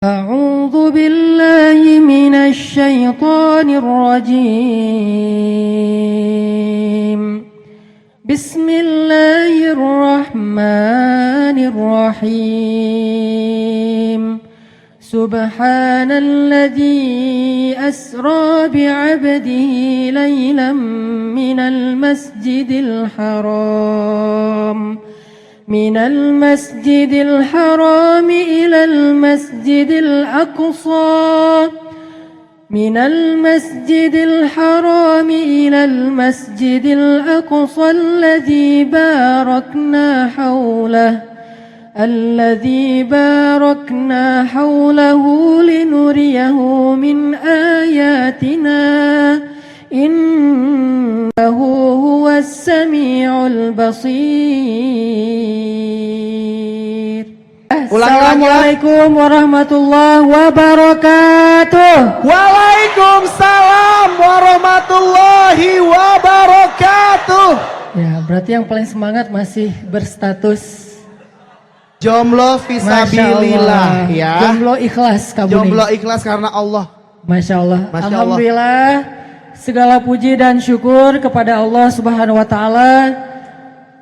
أعوذ بالله من الشيطان الرجيم بسم الله الرحمن الرحيم سبحان الذي أسرى بعبده ليلا من المسجد الحرام إلى المسجد الأقصى الذي باركنا حوله لنريه من آياتنا إنه هو السميع البصير. Assalamualaikum warahmatullahi wabarakatuh. Waalaikumsalam warahmatullahi wabarakatuh. Ya, berarti yang paling semangat masih berstatus jomblo fisabilillah ya. Jomblo ikhlas Kak Buni. Jomblo ikhlas karena Allah. Masya Allah. Masya Alhamdulillah. Segala puji dan syukur kepada Allah Subhanahu wa taala.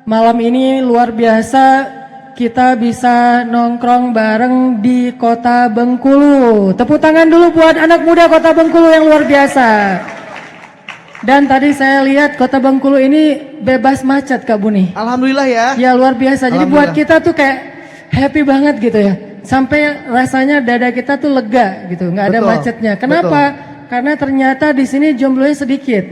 Malam ini luar biasa kita bisa nongkrong bareng di Kota Bengkulu. Tepuk tangan dulu buat anak muda Kota Bengkulu yang luar biasa. Dan tadi saya lihat Kota Bengkulu ini bebas macet Kak Buni. Alhamdulillah ya. Ya luar biasa. Jadi buat kita tuh kayak happy banget gitu ya. Sampai rasanya dada kita tuh lega gitu, nggak ada macetnya. Kenapa? Karena ternyata di sini jomblonya sedikit.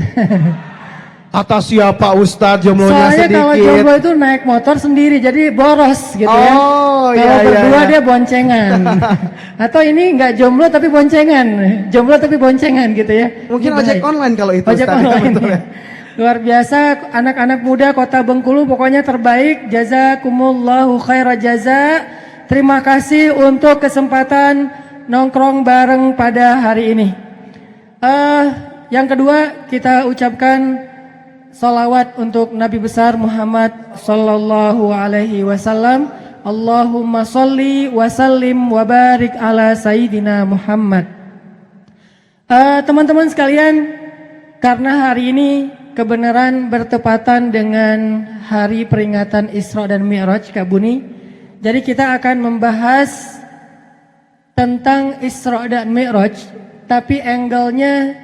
Kata siapa Ustadz jomblonya Soalnya sedikit? kalau jomblo itu naik motor sendiri, jadi boros gitu ya. Kalau berdua dia boncengan. Atau ini nggak jomblo tapi boncengan, jomblo tapi boncengan gitu ya. Mungkin ojek online kalau itu. Ojek online. Ya. Luar biasa anak-anak muda Kota Bengkulu pokoknya terbaik. Jazakumullahu khairan jaza. Terima kasih untuk kesempatan nongkrong bareng pada hari ini. Yang kedua kita ucapkan salawat untuk Nabi besar Muhammad sallallahu alaihi wasallam. Allahumma sholli wa sallim wa barik ala Sayyidina Muhammad. Teman-teman sekalian, karena hari ini kebenaran bertepatan dengan hari peringatan Isra dan Mi'raj Kak Buni. Jadi kita akan membahas tentang Isra dan Mi'raj, tapi angle-nya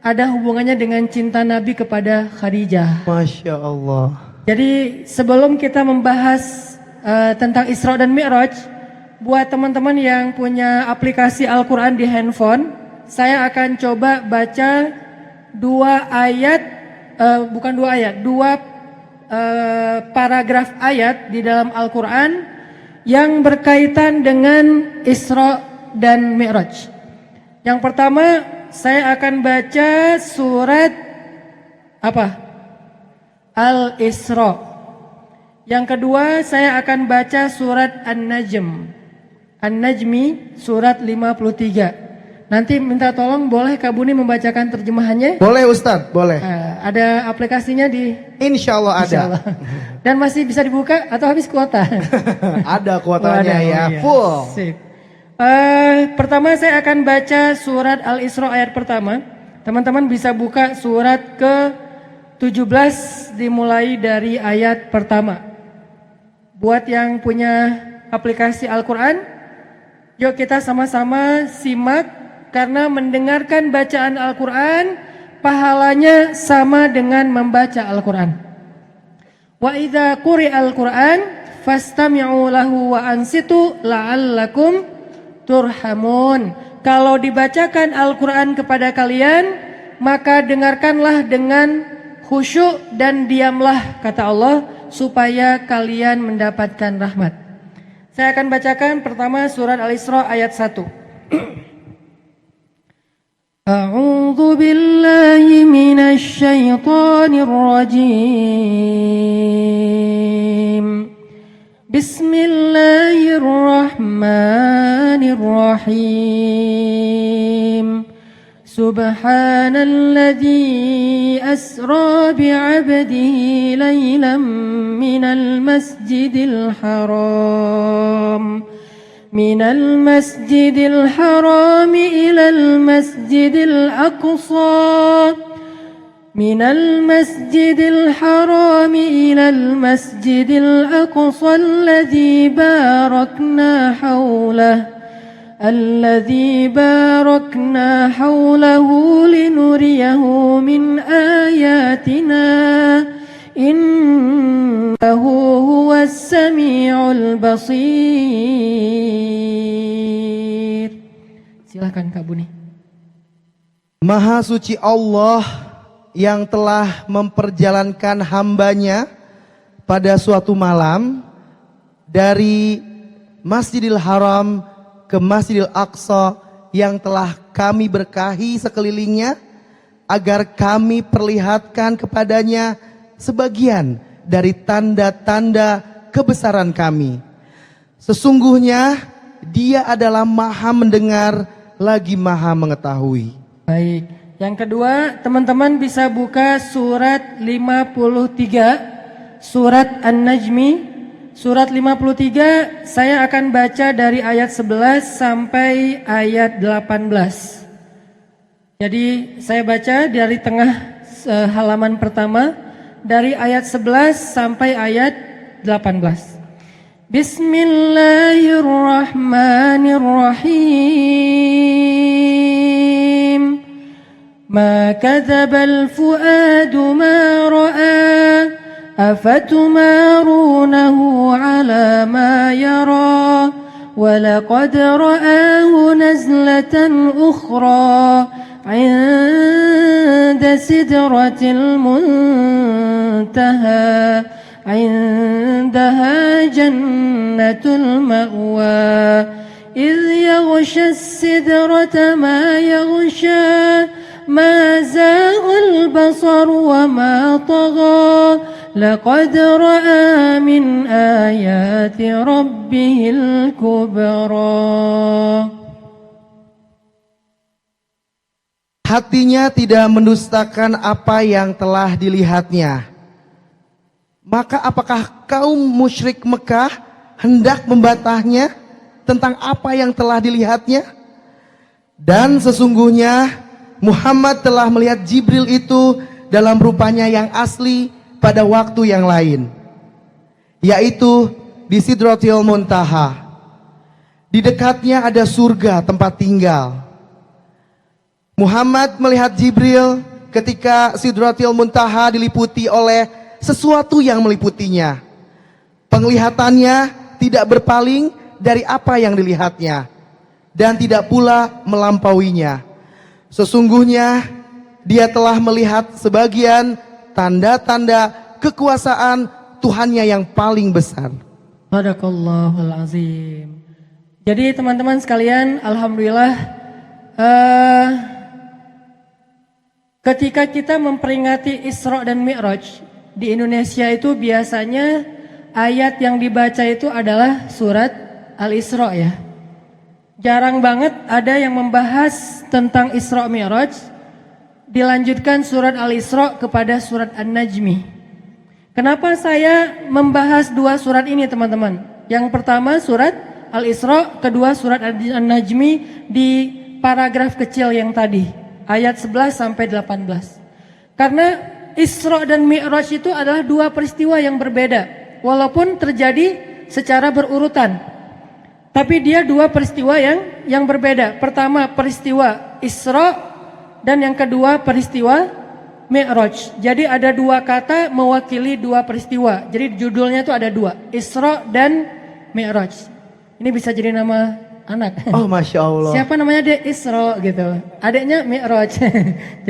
ada hubungannya dengan cinta Nabi kepada Khadijah. Masya Allah. Jadi sebelum kita membahas tentang Isra dan Mi'raj, buat teman-teman yang punya aplikasi Al-Quran di handphone, saya akan coba baca dua paragraf ayat di dalam Al-Quran yang berkaitan dengan Isra dan Mi'raj. Yang pertama saya akan baca surat Al-Isra. Yang kedua saya akan baca surat An-Najmi surat 53. Nanti minta tolong boleh Kak Buni membacakan terjemahannya? Boleh Ustadz, boleh. Ada aplikasinya di? Insya Allah ada. Insya Allah. Dan masih bisa dibuka atau habis kuota? Ada kuotanya ya, full. Sip. Pertama saya akan baca surat Al-Isra ayat pertama. Teman-teman bisa buka surat ke-17 dimulai dari ayat pertama. Buat yang punya aplikasi Al-Quran, yuk kita sama-sama simak. Karena mendengarkan bacaan Al-Quran pahalanya sama dengan membaca Al-Quran. Wa idza quri'al Qur'an fastami'u lahu wa ansitu la'allakum turhamun. Kalau dibacakan Al-Quran kepada kalian, maka dengarkanlah dengan khusyuk dan diamlah, kata Allah, supaya kalian mendapatkan rahmat. Saya akan bacakan pertama surat Al-Isra ayat 1. A'udzu billahi minasy syaithanir rajim. Bismillahirrahmanirrahim. Subhanalladzi asra bi'abdihi laylan minal masjidil haram minal masjidil harami ilal masjidil aqsa من المسجد الحرام إلى المسجد الأقصى الذي باركنا حوله لنريه من آياتنا إنه هو السميع البصير. Silakan Kak Buni. Maha suci Allah yang telah memperjalankan hambanya pada suatu malam dari Masjidil Haram ke Masjidil Aqsa yang telah kami berkahi sekelilingnya agar kami perlihatkan kepadanya sebagian dari tanda-tanda kebesaran kami. Sesungguhnya Dia adalah Maha mendengar lagi Maha mengetahui. Baik. Yang kedua, teman-teman bisa buka surat 53, surat An-Najmi. Surat 53 saya akan baca dari ayat 11 sampai ayat 18. Jadi saya baca dari tengah halaman pertama, dari ayat 11 sampai ayat 18. Bismillahirrahmanirrahim. ما كذب الفؤاد ما رأى أفتمارونه على ما يرى ولقد رآه نزلة أخرى عند سدرة المنتهى عندها جنة المأوى إذ يغشى السدرة ما يغشى ما زاغ البصر وما طغى لقد رأى من آيات ربه الكبرى. Hatinya tidak mendustakan apa yang telah dilihatnya. Maka apakah kaum musyrik Mekah hendak membantahnya tentang apa yang telah dilihatnya? Dan sesungguhnya Muhammad telah melihat Jibril itu dalam rupanya yang asli pada waktu yang lain, yaitu di Sidratil Muntaha. Di dekatnya ada surga tempat tinggal. Muhammad melihat Jibril ketika Sidratil Muntaha diliputi oleh sesuatu yang meliputinya. Penglihatannya tidak berpaling dari apa yang dilihatnya dan tidak pula melampauinya. Sesungguhnya dia telah melihat sebagian tanda-tanda kekuasaan Tuhannya yang paling besar. Sadaqallahul azim. Jadi teman-teman sekalian, alhamdulillah ketika kita memperingati Isra dan Mi'raj di Indonesia itu biasanya ayat yang dibaca itu adalah surat Al-Isra ya. Jarang banget ada yang membahas tentang Isra Mi'raj, dilanjutkan surat Al-Isra kepada surat An-Najmi. Kenapa saya membahas dua surat ini teman-teman? Yang pertama surat Al-Isra, kedua surat An-Najmi di paragraf kecil yang tadi, ayat 11 sampai 18. Karena Isra dan Mi'raj itu adalah dua peristiwa yang berbeda, walaupun terjadi secara berurutan. Tapi dia dua peristiwa yang berbeda. Pertama peristiwa Isra dan yang kedua peristiwa Mi'raj. Jadi ada dua kata mewakili dua peristiwa. Jadi judulnya itu ada dua, Isra dan Mi'raj. Ini bisa jadi nama anak. Oh Masya Allah. Siapa namanya dia Isra gitu, adiknya Mi'raj.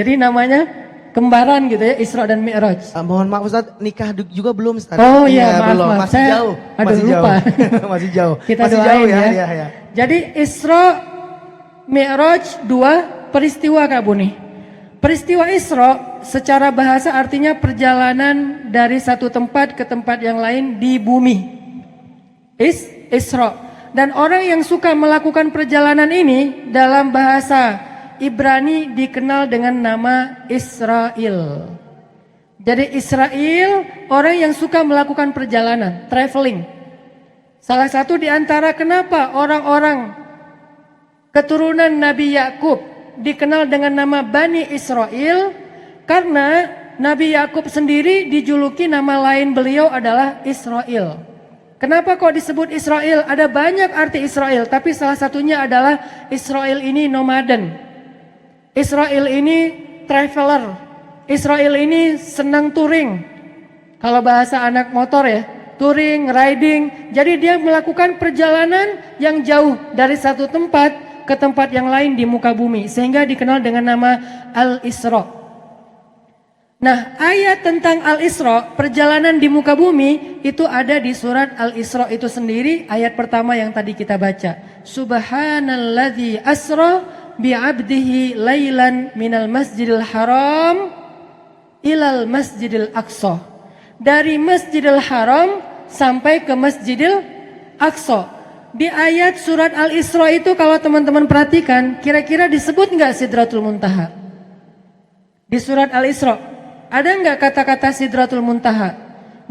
Jadi namanya kembaran gitu ya, Isra dan Mi'raj. Mohon maaf Ustaz, nikah juga belum Ustaz? Oh iya, maaf, belum. maaf. Masih jauh. Masih lupa. Masih jauh. Kita masih doain jauh ya. Ya. Jadi Isra Mi'raj dua peristiwa Kak Buni. Peristiwa Isra secara bahasa artinya perjalanan dari satu tempat ke tempat yang lain di bumi. Isra. Dan orang yang suka melakukan perjalanan ini dalam bahasa Ibrani dikenal dengan nama Israel. Jadi Israel orang yang suka melakukan perjalanan, traveling. Salah satu di antara kenapa orang-orang keturunan Nabi Yakub dikenal dengan nama Bani Israel, karena Nabi Yakub sendiri dijuluki nama lain beliau adalah Israel. Kenapa kok disebut Israel? Ada banyak arti Israel, tapi salah satunya adalah Israel ini nomaden. Israel ini traveler. Israel ini senang touring. Kalau bahasa anak motor ya, touring, riding. Jadi dia melakukan perjalanan yang jauh dari satu tempat ke tempat yang lain di muka bumi, sehingga dikenal dengan nama Al-Isra. Nah, ayat tentang Al-Isra, perjalanan di muka bumi, itu ada di surat Al-Isra itu sendiri, ayat pertama yang tadi kita baca. Subhanalladzi asra bi'abdihi lailan minal masjidil haram ilal masjidil aqsa. Dari masjidil haram sampai ke masjidil aqsa. Di ayat surat Al-Isra itu kalau teman-teman perhatikan, kira-kira disebut nggak Sidratul Muntaha? Di surat Al-Isra, ada nggak kata-kata Sidratul Muntaha?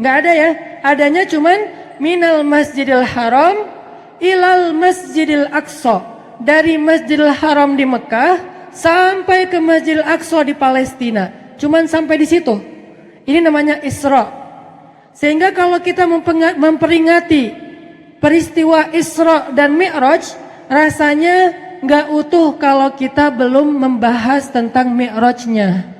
Nggak ada ya, adanya cuman minal masjidil haram ilal masjidil aqsa. Dari masjidil haram di Mekah sampai ke masjidil aqsa di Palestina. Cuman sampai di situ. Ini namanya Isra. Sehingga kalau kita memperingati peristiwa Isra dan Mi'raj, rasanya nggak utuh kalau kita belum membahas tentang Mi'rajnya.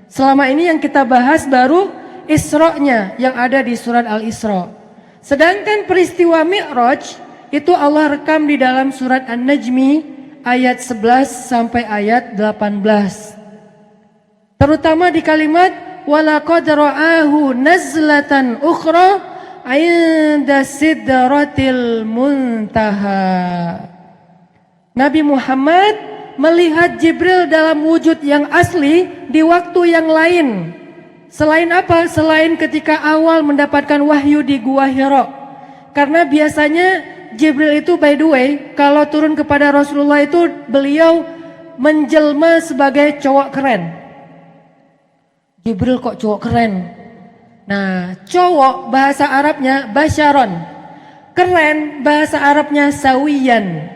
Selama ini yang kita bahas baru Isra-nya yang ada di surat Al-Isra. Sedangkan peristiwa Mi'raj itu Allah rekam di dalam surat An-Najmi ayat 11 sampai ayat 18. Terutama di kalimat walaqad ra'ahu nazlatan ukhra 'inda sidratil muntaha. Nabi Muhammad melihat Jibril dalam wujud yang asli di waktu yang lain. Selain apa? Selain ketika awal mendapatkan wahyu di Gua Hira. Karena biasanya Jibril itu by the way, kalau turun kepada Rasulullah itu beliau menjelma sebagai cowok keren. Jibril kok cowok keren? Nah, cowok bahasa Arabnya basyaron. Keren bahasa Arabnya sawiyan.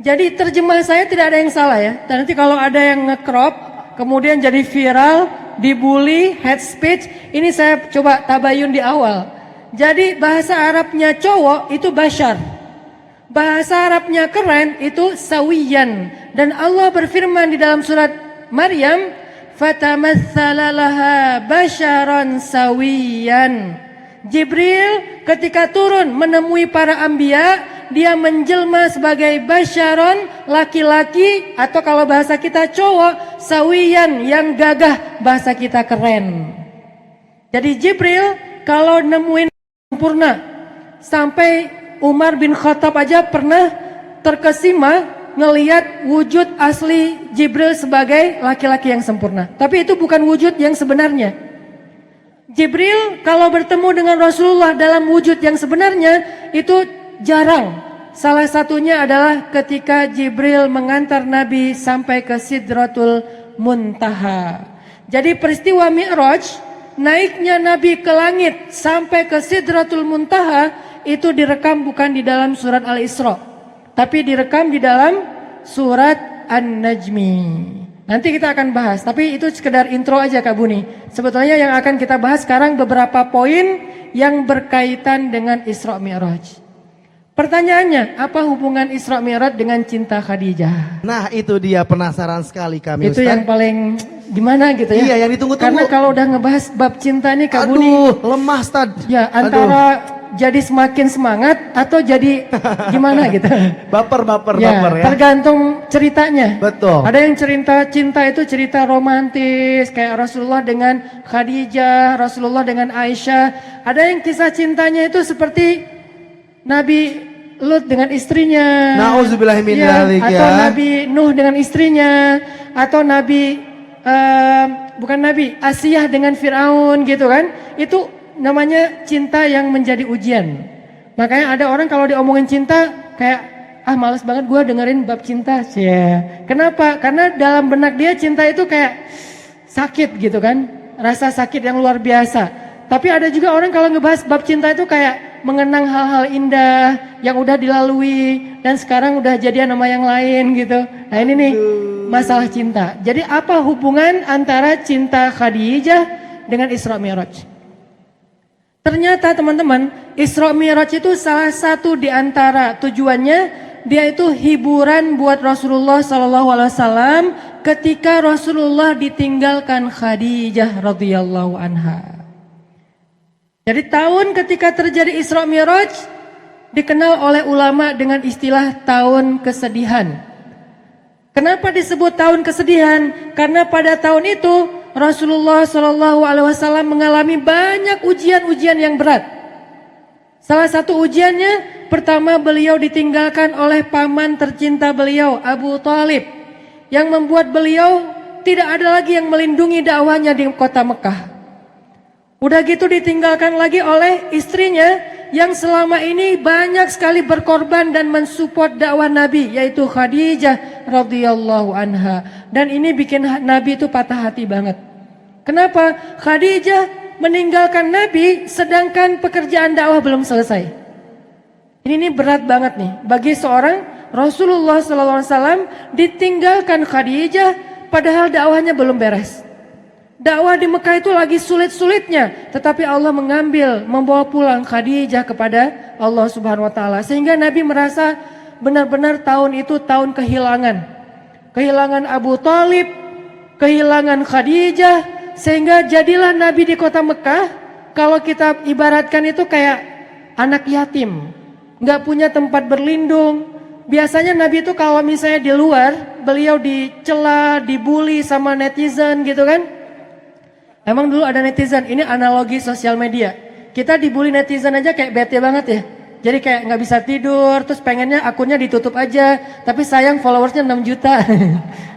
Jadi terjemah saya tidak ada yang salah ya. Dan nanti kalau ada yang nge-crop kemudian jadi viral, dibully, hate speech, ini saya coba tabayun di awal. Jadi bahasa Arabnya cowok itu basyar. Bahasa Arabnya keren itu sawiyan. Dan Allah berfirman di dalam surat Maryam, fatamatsala laha basyaran sawiyan. Jibril ketika turun menemui para anbiya, dia menjelma sebagai basyaron, laki-laki, atau kalau bahasa kita cowok, sawiyan, yang gagah, bahasa kita keren. Jadi Jibril kalau nemuin sempurna, sampai Umar bin Khattab aja pernah terkesima ngelihat wujud asli Jibril sebagai laki-laki yang sempurna. Tapi itu bukan wujud yang sebenarnya. Jibril kalau bertemu dengan Rasulullah dalam wujud yang sebenarnya itu jarang. Salah satunya adalah ketika Jibril mengantar Nabi sampai ke Sidratul Muntaha. Jadi peristiwa Mi'raj, naiknya Nabi ke langit sampai ke Sidratul Muntaha, itu direkam bukan di dalam surat Al-Isra, tapi direkam di dalam surat An-Najmi. Nanti kita akan bahas, tapi itu sekedar intro aja Kak Buni. Sebetulnya yang akan kita bahas sekarang beberapa poin yang berkaitan dengan Isra Mi'raj. Pertanyaannya, apa hubungan Isra Mi'raj dengan cinta Khadijah? Nah itu dia, penasaran sekali kami Itu Ustaz. yang paling gimana gitu ya? Iya, yang ditunggu-tunggu. Karena kalau udah ngebahas bab cinta nih Kak Buni, Aduh, lemah Ustaz. ya antara jadi semakin semangat atau jadi gimana gitu. Baper Ya, ya. tergantung ceritanya. Betul. Ada yang cerita cinta itu cerita romantis kayak Rasulullah dengan Khadijah, Rasulullah dengan Aisyah. Ada yang kisah cintanya itu seperti Nabi Lut dengan istrinya. Nauzubillahi min dzalik ya. Atau Nabi Nuh dengan istrinya, atau Nabi bukan Nabi Asiyah dengan Firaun gitu kan. Itu namanya cinta yang menjadi ujian. Makanya ada orang kalau diomongin cinta kayak males banget gue dengerin bab cinta. Kenapa? Karena dalam benak dia cinta itu kayak sakit gitu kan. Rasa sakit yang luar biasa. Tapi ada juga orang kalau ngebahas bab cinta itu kayak mengenang hal-hal indah yang udah dilalui dan sekarang udah jadian sama yang lain gitu. Nah ini nih masalah cinta. Jadi apa hubungan antara cinta Khadijah dengan Isra Mi'raj? Ternyata teman-teman, Isra Mi'raj itu salah satu di antara tujuannya, dia itu hiburan buat Rasulullah SAW ketika Rasulullah ditinggalkan Khadijah radhiyallahu anha. Jadi tahun ketika terjadi Isra Mi'raj dikenal oleh ulama dengan istilah tahun kesedihan. Kenapa disebut tahun kesedihan? Karena pada tahun itu Rasulullah SAW mengalami banyak ujian-ujian yang berat. Salah satu ujiannya, pertama beliau ditinggalkan oleh paman tercinta beliau, Abu Thalib, yang membuat beliau tidak ada lagi yang melindungi dakwahnya di kota Mekah. Udah gitu ditinggalkan lagi oleh istrinya yang selama ini banyak sekali berkorban dan mensupport dakwah Nabi, yaitu Khadijah radhiyallahu anha. Dan ini bikin Nabi itu patah hati banget. Kenapa? Khadijah meninggalkan Nabi sedangkan pekerjaan dakwah belum selesai. Ini berat banget nih bagi seorang Rasulullah SAW ditinggalkan Khadijah padahal dakwahnya belum beres. Dakwah di Mekah itu lagi sulit-sulitnya, tetapi Allah membawa pulang Khadijah kepada Allah Subhanahu wa taala. Sehingga Nabi merasa benar-benar tahun itu tahun kehilangan. Kehilangan Abu Thalib, kehilangan Khadijah, sehingga jadilah Nabi di kota Mekah, kalau kita ibaratkan itu kayak anak yatim, nggak punya tempat berlindung. Biasanya Nabi itu kalau misalnya di luar, beliau dicela, dibully sama netizen gitu kan. Emang dulu ada netizen, ini analogi sosial media. Kita dibully netizen aja kayak bete banget ya. Jadi kayak nggak bisa tidur, terus pengennya akunnya ditutup aja. Tapi sayang followersnya 6 juta.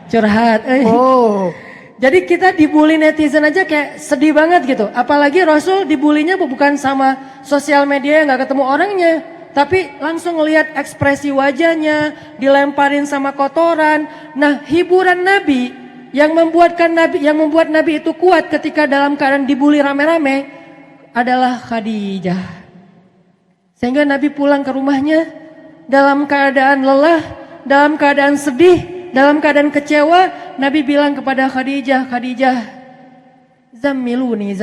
Curhat. Oh. Jadi kita dibully netizen aja kayak sedih banget gitu. Apalagi Rasul dibulinya bukan sama sosial media yang nggak ketemu orangnya. Tapi langsung ngelihat ekspresi wajahnya, dilemparin sama kotoran. Nah hiburan Nabi yang membuat Nabi itu kuat ketika dalam keadaan dibully rame-rame adalah Khadijah. Sehingga Nabi pulang ke rumahnya dalam keadaan lelah, dalam keadaan sedih, dalam keadaan kecewa. Nabi bilang kepada Khadijah, Khadijah, zammiluni,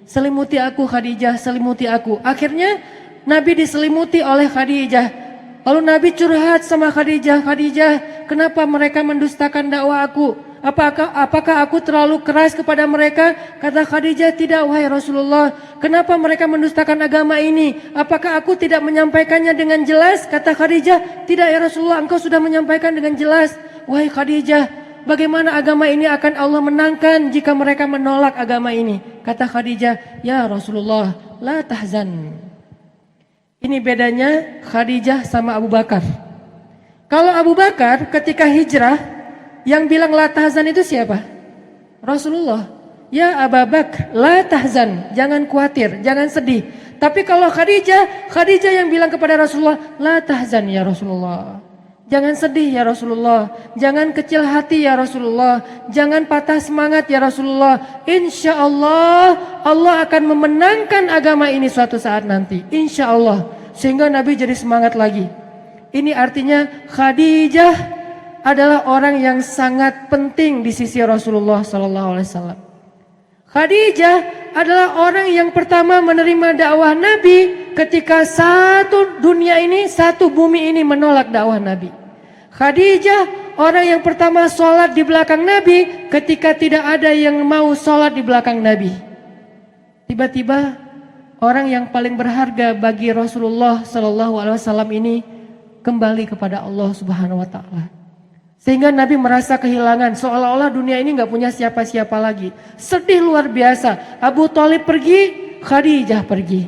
selimuti aku Khadijah, selimuti aku. Akhirnya Nabi diselimuti oleh Khadijah. Lalu Nabi curhat sama Khadijah, Khadijah, kenapa mereka mendustakan dakwah aku? Apakah aku terlalu keras kepada mereka? Kata Khadijah, tidak wahai Rasulullah. Kenapa mereka mendustakan agama ini? Apakah aku tidak menyampaikannya dengan jelas? Kata Khadijah, tidak ya Rasulullah, engkau sudah menyampaikan dengan jelas. Wahai Khadijah, bagaimana agama ini akan Allah menangkan jika mereka menolak agama ini? Kata Khadijah, ya Rasulullah, la tahzan. Ini bedanya Khadijah sama Abu Bakar. Kalau Abu Bakar ketika hijrah, yang bilang la tahzan itu siapa? Rasulullah. Ya Abu Bakar, la tahzan, jangan khawatir, jangan sedih. Tapi kalau Khadijah yang bilang kepada Rasulullah, la tahzan ya Rasulullah. Jangan sedih ya Rasulullah, jangan kecil hati ya Rasulullah, jangan patah semangat ya Rasulullah. Insya Allah, Allah akan memenangkan agama ini suatu saat nanti. Insya Allah. Sehingga Nabi jadi semangat lagi. Ini artinya Khadijah adalah orang yang sangat penting di sisi Rasulullah SAW. Khadijah adalah orang yang pertama menerima dakwah Nabi ketika satu dunia ini, satu bumi ini menolak dakwah Nabi. Khadijah orang yang pertama sholat di belakang Nabi ketika tidak ada yang mau sholat di belakang Nabi. Tiba-tiba orang yang paling berharga bagi Rasulullah SAW ini kembali kepada Allah Subhanahu Wa Taala. Sehingga Nabi merasa kehilangan, seolah-olah dunia ini gak punya siapa-siapa lagi. Sedih luar biasa. Abu Thalib pergi, Khadijah pergi.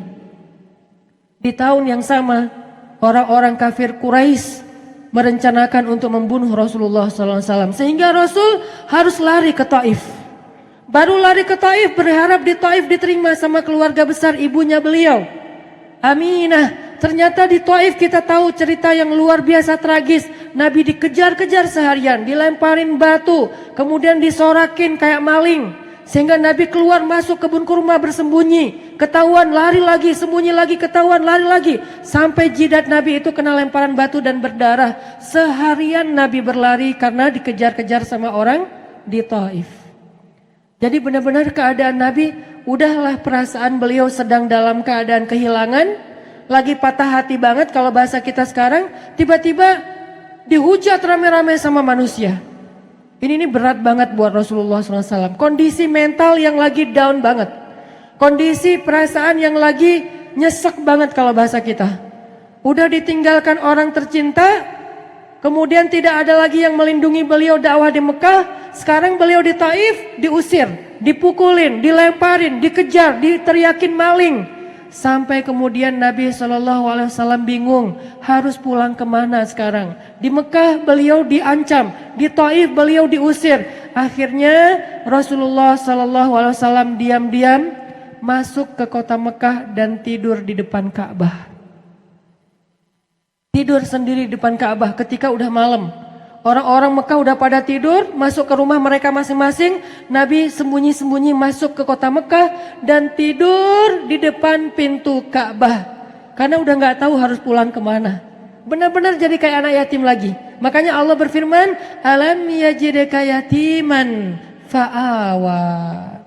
Di tahun yang sama, orang-orang kafir Quraisy merencanakan untuk membunuh Rasulullah SAW. Sehingga Rasul harus lari ke Taif. Baru lari ke Taif, berharap di Taif diterima sama keluarga besar ibunya beliau, Aminah. Ternyata di Taif kita tahu cerita yang luar biasa tragis. Nabi dikejar-kejar seharian, dilemparin batu, kemudian disorakin kayak maling. Sehingga Nabi keluar masuk kebun kurma bersembunyi. Ketahuan lari lagi, sembunyi lagi, ketahuan lari lagi. Sampai jidat Nabi itu kena lemparan batu dan berdarah. Seharian Nabi berlari karena dikejar-kejar sama orang di Taif. Jadi benar-benar keadaan Nabi, udahlah perasaan beliau sedang dalam keadaan kehilangan. Lagi patah hati banget kalau bahasa kita sekarang. Tiba-tiba dihujat rame-rame sama manusia. Ini berat banget buat Rasulullah SAW. Kondisi mental yang lagi down banget. Kondisi perasaan yang lagi nyesek banget kalau bahasa kita. Udah ditinggalkan orang tercinta. Kemudian tidak ada lagi yang melindungi beliau dakwah di Mekah. Sekarang beliau di Taif diusir, dipukulin, dilemparin, dikejar, diteriakin maling. Sampai kemudian Nabi SAW bingung harus pulang kemana sekarang. Di Mekah beliau diancam, di Taif beliau diusir. Akhirnya Rasulullah SAW diam-diam masuk ke kota Mekah dan tidur di depan Ka'bah. Tidur sendiri di depan Ka'bah ketika udah malam. Orang-orang Mekah udah pada tidur, masuk ke rumah mereka masing-masing. Nabi sembunyi-sembunyi masuk ke kota Mekah dan tidur di depan pintu Ka'bah. Karena udah gak tahu harus pulang kemana. Benar-benar jadi kayak anak yatim lagi. Makanya Allah berfirman, alam yajidka yatiman fa'awa.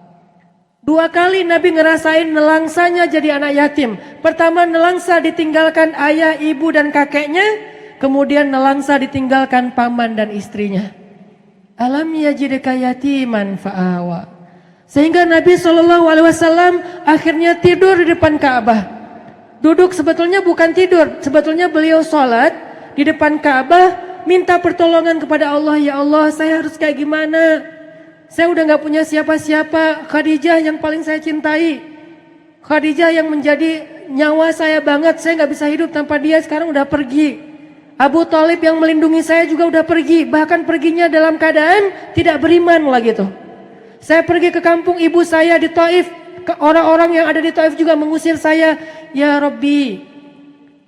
2 kali Nabi ngerasain nelangsanya jadi anak yatim. Pertama nelangsa ditinggalkan ayah, ibu dan kakeknya. Kemudian nelangsa ditinggalkan paman dan istrinya. Alam yajidka yatiman fa'awa. Sehingga Nabi SAW akhirnya tidur di depan Ka'bah. Duduk sebetulnya bukan tidur. Sebetulnya beliau sholat di depan Ka'bah. Minta pertolongan kepada Allah. Ya Allah, saya harus kayak gimana? Saya udah gak punya siapa-siapa. Khadijah yang paling saya cintai. Khadijah yang menjadi nyawa saya banget. Saya gak bisa hidup tanpa dia, sekarang udah pergi. Abu Thalib yang melindungi saya juga udah pergi. Bahkan perginya dalam keadaan tidak beriman lagi tuh. Saya pergi ke kampung ibu saya di Taif. Orang-orang yang ada di Taif juga mengusir saya. Ya Rabbi,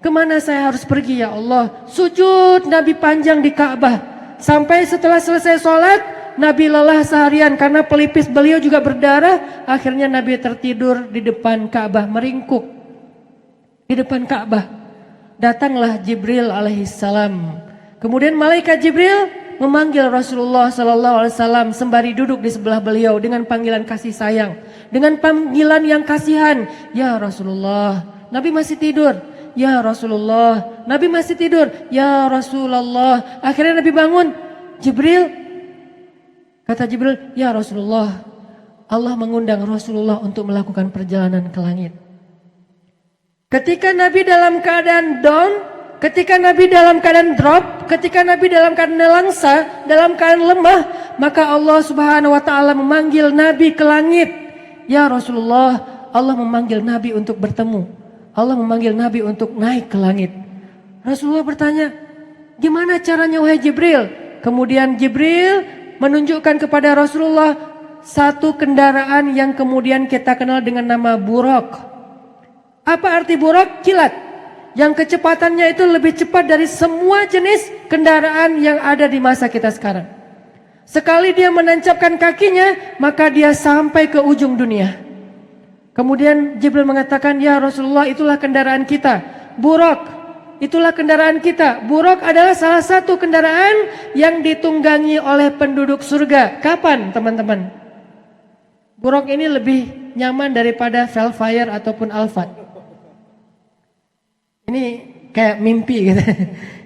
kemana saya harus pergi ya Allah? Sujud Nabi panjang di Ka'bah. Sampai setelah selesai sholat, Nabi lelah seharian karena pelipis beliau juga berdarah. Akhirnya Nabi tertidur di depan Ka'bah, meringkuk di depan Ka'bah. Datanglah Jibril alaihissalam. Kemudian malaikat Jibril memanggil Rasulullah SAW sembari duduk di sebelah beliau dengan panggilan kasih sayang, dengan panggilan yang kasihan. Ya Rasulullah, Nabi masih tidur. Ya Rasulullah, Nabi masih tidur. Ya Rasulullah. Akhirnya Nabi bangun. Jibril, kata Jibril, ya Rasulullah, Allah mengundang Rasulullah untuk melakukan perjalanan ke langit. Ketika Nabi dalam keadaan down, ketika Nabi dalam keadaan drop, ketika Nabi dalam keadaan nelangsa, dalam keadaan lemah, maka Allah Subhanahu wa taala memanggil Nabi ke langit. Ya Rasulullah, Allah memanggil Nabi untuk bertemu. Allah memanggil Nabi untuk naik ke langit. Rasulullah bertanya, gimana caranya wahai Jibril? Kemudian Jibril menunjukkan kepada Rasulullah satu kendaraan yang kemudian kita kenal dengan nama Buraq. Apa arti buraq? Kilat. Yang kecepatannya itu lebih cepat dari semua jenis kendaraan yang ada di masa kita sekarang. Sekali dia menancapkan kakinya, maka dia sampai ke ujung dunia. Kemudian Jibril mengatakan, ya Rasulullah, itulah kendaraan kita. Buraq, itulah kendaraan kita. Buraq adalah salah satu kendaraan yang ditunggangi oleh penduduk surga. Kapan teman-teman? Buraq ini lebih nyaman daripada Velfire ataupun Alphard. Ini kayak mimpi gitu.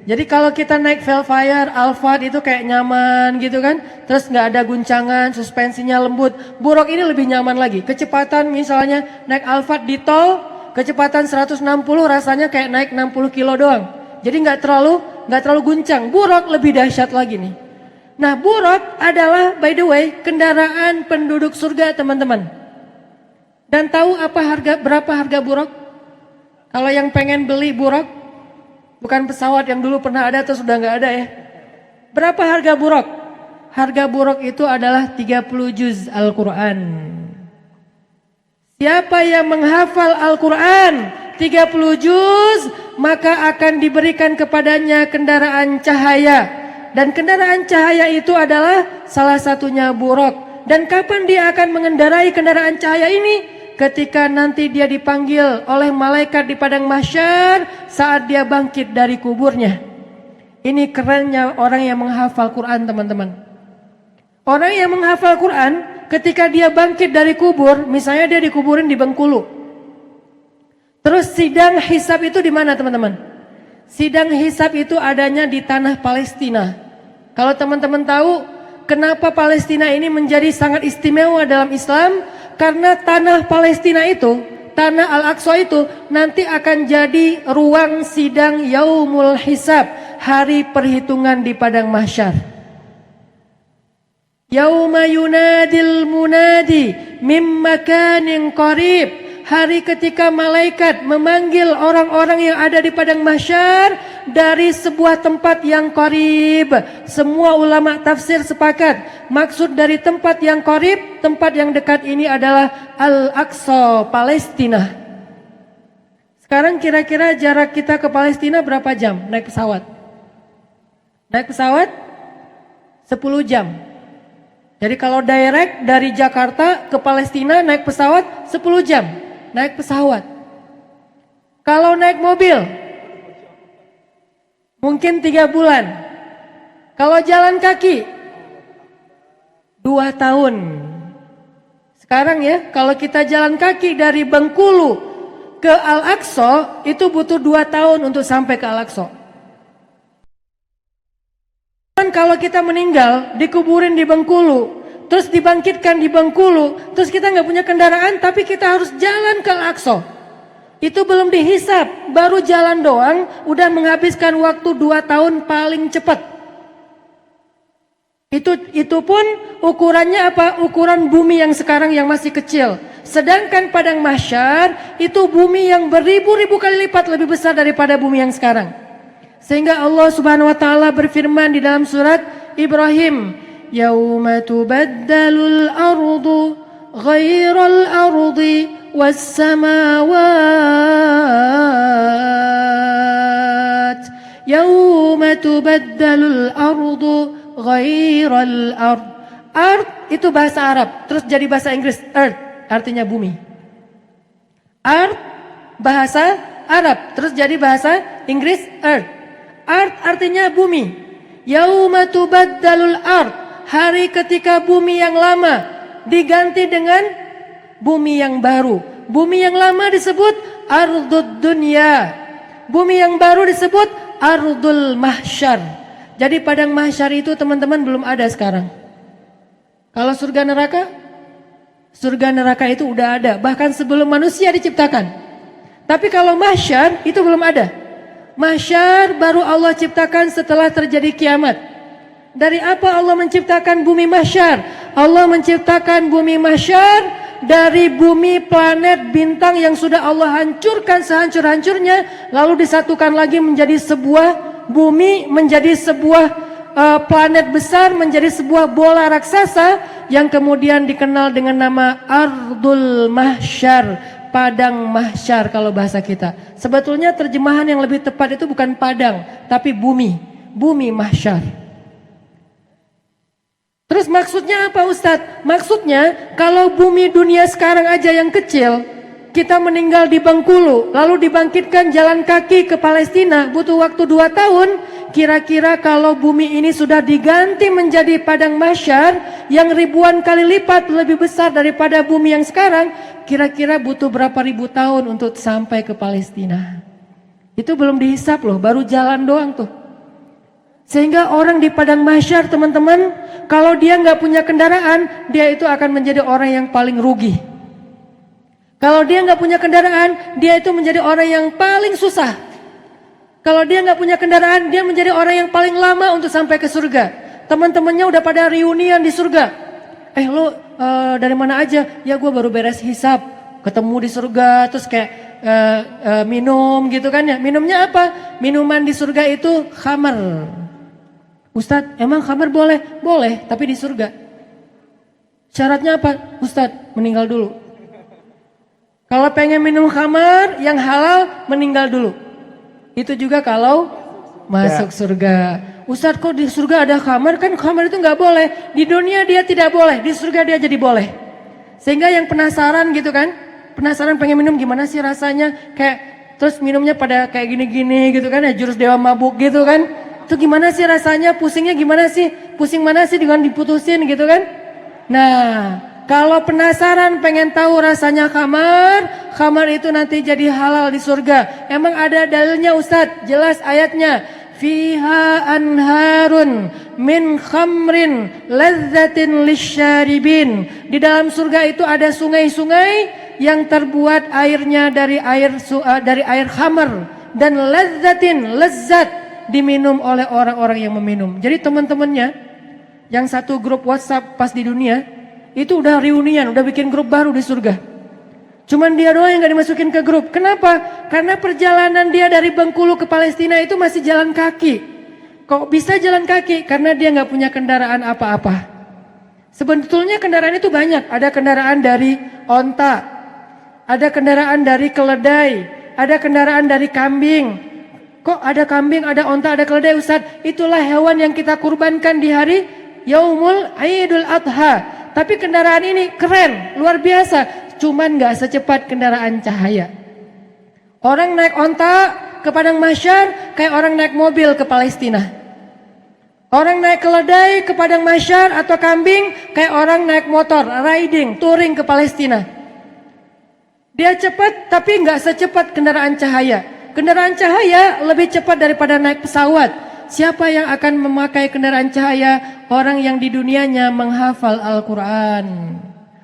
Jadi kalau kita naik Velfire, Alphard itu kayak nyaman gitu kan. Terus gak ada guncangan, suspensinya lembut. Buraq ini lebih nyaman lagi. Kecepatan misalnya naik Alphard di tol, kecepatan 160 rasanya kayak naik 60 kilo doang. Jadi gak terlalu guncang. Buraq lebih dahsyat lagi nih. Nah, Buraq adalah by the way kendaraan penduduk surga teman-teman. Dan tahu berapa harga Buraq? Kalau yang pengen beli Buraq, bukan pesawat yang dulu pernah ada terus sudah nggak ada ya. Berapa harga Buraq? Harga Buraq itu adalah 30 juz Al-Quran. Siapa yang menghafal Al-Quran 30 juz, maka akan diberikan kepadanya kendaraan cahaya. Dan kendaraan cahaya itu adalah salah satunya Buraq. Dan kapan dia akan mengendarai kendaraan cahaya ini? Ketika nanti dia dipanggil oleh malaikat di padang mahsyar saat dia bangkit dari kuburnya. Ini kerennya orang yang menghafal Quran, teman-teman. Orang yang menghafal Quran ketika dia bangkit dari kubur, misalnya dia dikuburin di Bengkulu. Terus sidang hisab itu di mana, teman-teman? Sidang hisab itu adanya di tanah Palestina. Kalau teman-teman tahu kenapa Palestina ini menjadi sangat istimewa dalam Islam? Karena tanah Palestina itu, tanah Al-Aqsa itu nanti akan jadi ruang sidang Yaumul Hisab, hari perhitungan di padang mahsyar. Yauma yunadil munadi mim makanin qarib. Hari ketika malaikat memanggil orang-orang yang ada di padang mahsyar dari sebuah tempat yang qarib. Semua ulama tafsir sepakat, maksud dari tempat yang qarib, tempat yang dekat ini adalah Al-Aqsa, Palestina. Sekarang kira-kira jarak kita ke Palestina berapa jam naik pesawat? Naik pesawat 10 jam. Jadi kalau direct dari Jakarta ke Palestina naik pesawat 10 jam. Naik pesawat. Kalau naik mobil mungkin 3 bulan. Kalau jalan kaki 2 tahun. Sekarang ya, kalau kita jalan kaki dari Bengkulu ke Al-Aqsa itu butuh 2 tahun untuk sampai ke Al-Aqsa. Dan kalau kita meninggal dikuburin di Bengkulu, terus dibangkitkan di Bengkulu, terus kita nggak punya kendaraan, tapi kita harus jalan ke Al-Aqsa. Itu belum dihisap, baru jalan doang, udah menghabiskan waktu 2 tahun paling cepat. Itu pun ukurannya apa? Ukuran bumi yang sekarang yang masih kecil. Sedangkan padang mahsyar itu bumi yang beribu-ribu kali lipat lebih besar daripada bumi yang sekarang. Sehingga Allah Subhanahu wa taala berfirman di dalam surat Ibrahim, Yauma tubaddalul ardu ghairal ardi was samawat. Yauma tubaddalul ardu ghairal ard. Ard itu bahasa Arab, terus jadi bahasa Inggris earth, artinya bumi. Ard bahasa Arab, terus jadi bahasa Inggris earth. Ard artinya bumi. Yauma tubaddalul ard, hari ketika bumi yang lama diganti dengan bumi yang baru. Bumi yang lama disebut ardud dunya. Bumi yang baru disebut ardul mahsyar. Jadi padang mahsyar itu teman-teman belum ada sekarang. Kalau surga neraka? Surga neraka itu udah ada, bahkan sebelum manusia diciptakan. Tapi kalau mahsyar itu belum ada. Mahsyar baru Allah ciptakan setelah terjadi kiamat. Dari apa Allah menciptakan bumi mahsyar? Allah menciptakan bumi mahsyar dari bumi, planet, bintang yang sudah Allah hancurkan sehancur-hancurnya, lalu disatukan lagi menjadi sebuah bumi, menjadi sebuah planet besar, menjadi sebuah bola raksasa yang kemudian dikenal dengan nama Ardul Mahsyar, padang mahsyar kalau bahasa kita. Sebetulnya terjemahan yang lebih tepat itu bukan padang, tapi bumi, bumi mahsyar. Terus maksudnya apa Ustadz? Maksudnya kalau bumi dunia sekarang aja yang kecil, kita meninggal di Bengkulu, lalu dibangkitkan jalan kaki ke Palestina, butuh waktu 2 tahun. Kira-kira kalau bumi ini sudah diganti menjadi padang mahsyar yang ribuan kali lipat lebih besar daripada bumi yang sekarang, kira-kira butuh berapa ribu tahun untuk sampai ke Palestina. Itu belum dihisap loh, baru jalan doang tuh. Sehingga orang di padang mahsyar teman-teman, kalau dia nggak punya kendaraan, dia itu akan menjadi orang yang paling rugi. Kalau dia nggak punya kendaraan, dia itu menjadi orang yang paling susah. Kalau dia nggak punya kendaraan, dia menjadi orang yang paling lama untuk sampai ke surga. Teman-temannya udah pada reunian di surga. Lo dari mana aja? Ya gue baru beres hisap, ketemu di surga, terus kayak minum gitu kan ya. Minumnya apa? Minuman di surga itu khamar. Ustadz, emang khamar boleh? Boleh, tapi di surga. Syaratnya apa? Ustadz, meninggal dulu. Kalau pengen minum khamar yang halal, meninggal dulu. Itu juga kalau masuk surga. Ustadz kok di surga ada khamar? Kan khamar itu nggak boleh. Di dunia dia tidak boleh, di surga dia jadi boleh. Sehingga yang penasaran gitu kan, penasaran pengen minum gimana sih rasanya, kayak terus minumnya pada kayak gini-gini gitu kan, ya jurus dewa mabuk gitu kan. Itu gimana sih rasanya, pusingnya gimana sih, pusing mana sih dengan diputusin gitu kan. Nah, kalau penasaran pengen tahu rasanya khamar, khamar itu nanti jadi halal di surga. Emang ada dalilnya Ustadz, jelas ayatnya. Fiha anharun min khamrin lazzatin lisyaribin. Di dalam surga itu ada sungai-sungai yang terbuat airnya dari air khamar dan lazzatin, lezat diminum oleh orang-orang yang meminum. Jadi teman-temannya yang satu grup WhatsApp pas di dunia itu udah reunian, udah bikin grup baru di surga. Cuman dia doang yang gak dimasukin ke grup. Kenapa? Karena perjalanan dia dari Bengkulu ke Palestina itu masih jalan kaki. Kok bisa jalan kaki? Karena dia gak punya kendaraan apa-apa. Sebetulnya kendaraan itu banyak. Ada kendaraan dari onta, ada kendaraan dari keledai, ada kendaraan dari kambing. Kok ada kambing, ada onta, ada keledai Ustaz? Itulah hewan yang kita kurbankan di hari Yaumul Idul Adha. Tapi kendaraan ini keren, luar biasa. Cuman gak secepat kendaraan cahaya. Orang naik onta ke Padang Mahsyar kayak orang naik mobil ke Palestina. Orang naik keledai ke Padang Mahsyar atau kambing kayak orang naik motor, riding, touring ke Palestina. Dia cepat tapi gak secepat kendaraan cahaya. Kendaraan cahaya lebih cepat daripada naik pesawat. Siapa yang akan memakai kendaraan cahaya? Orang yang di dunianya menghafal Al-Quran.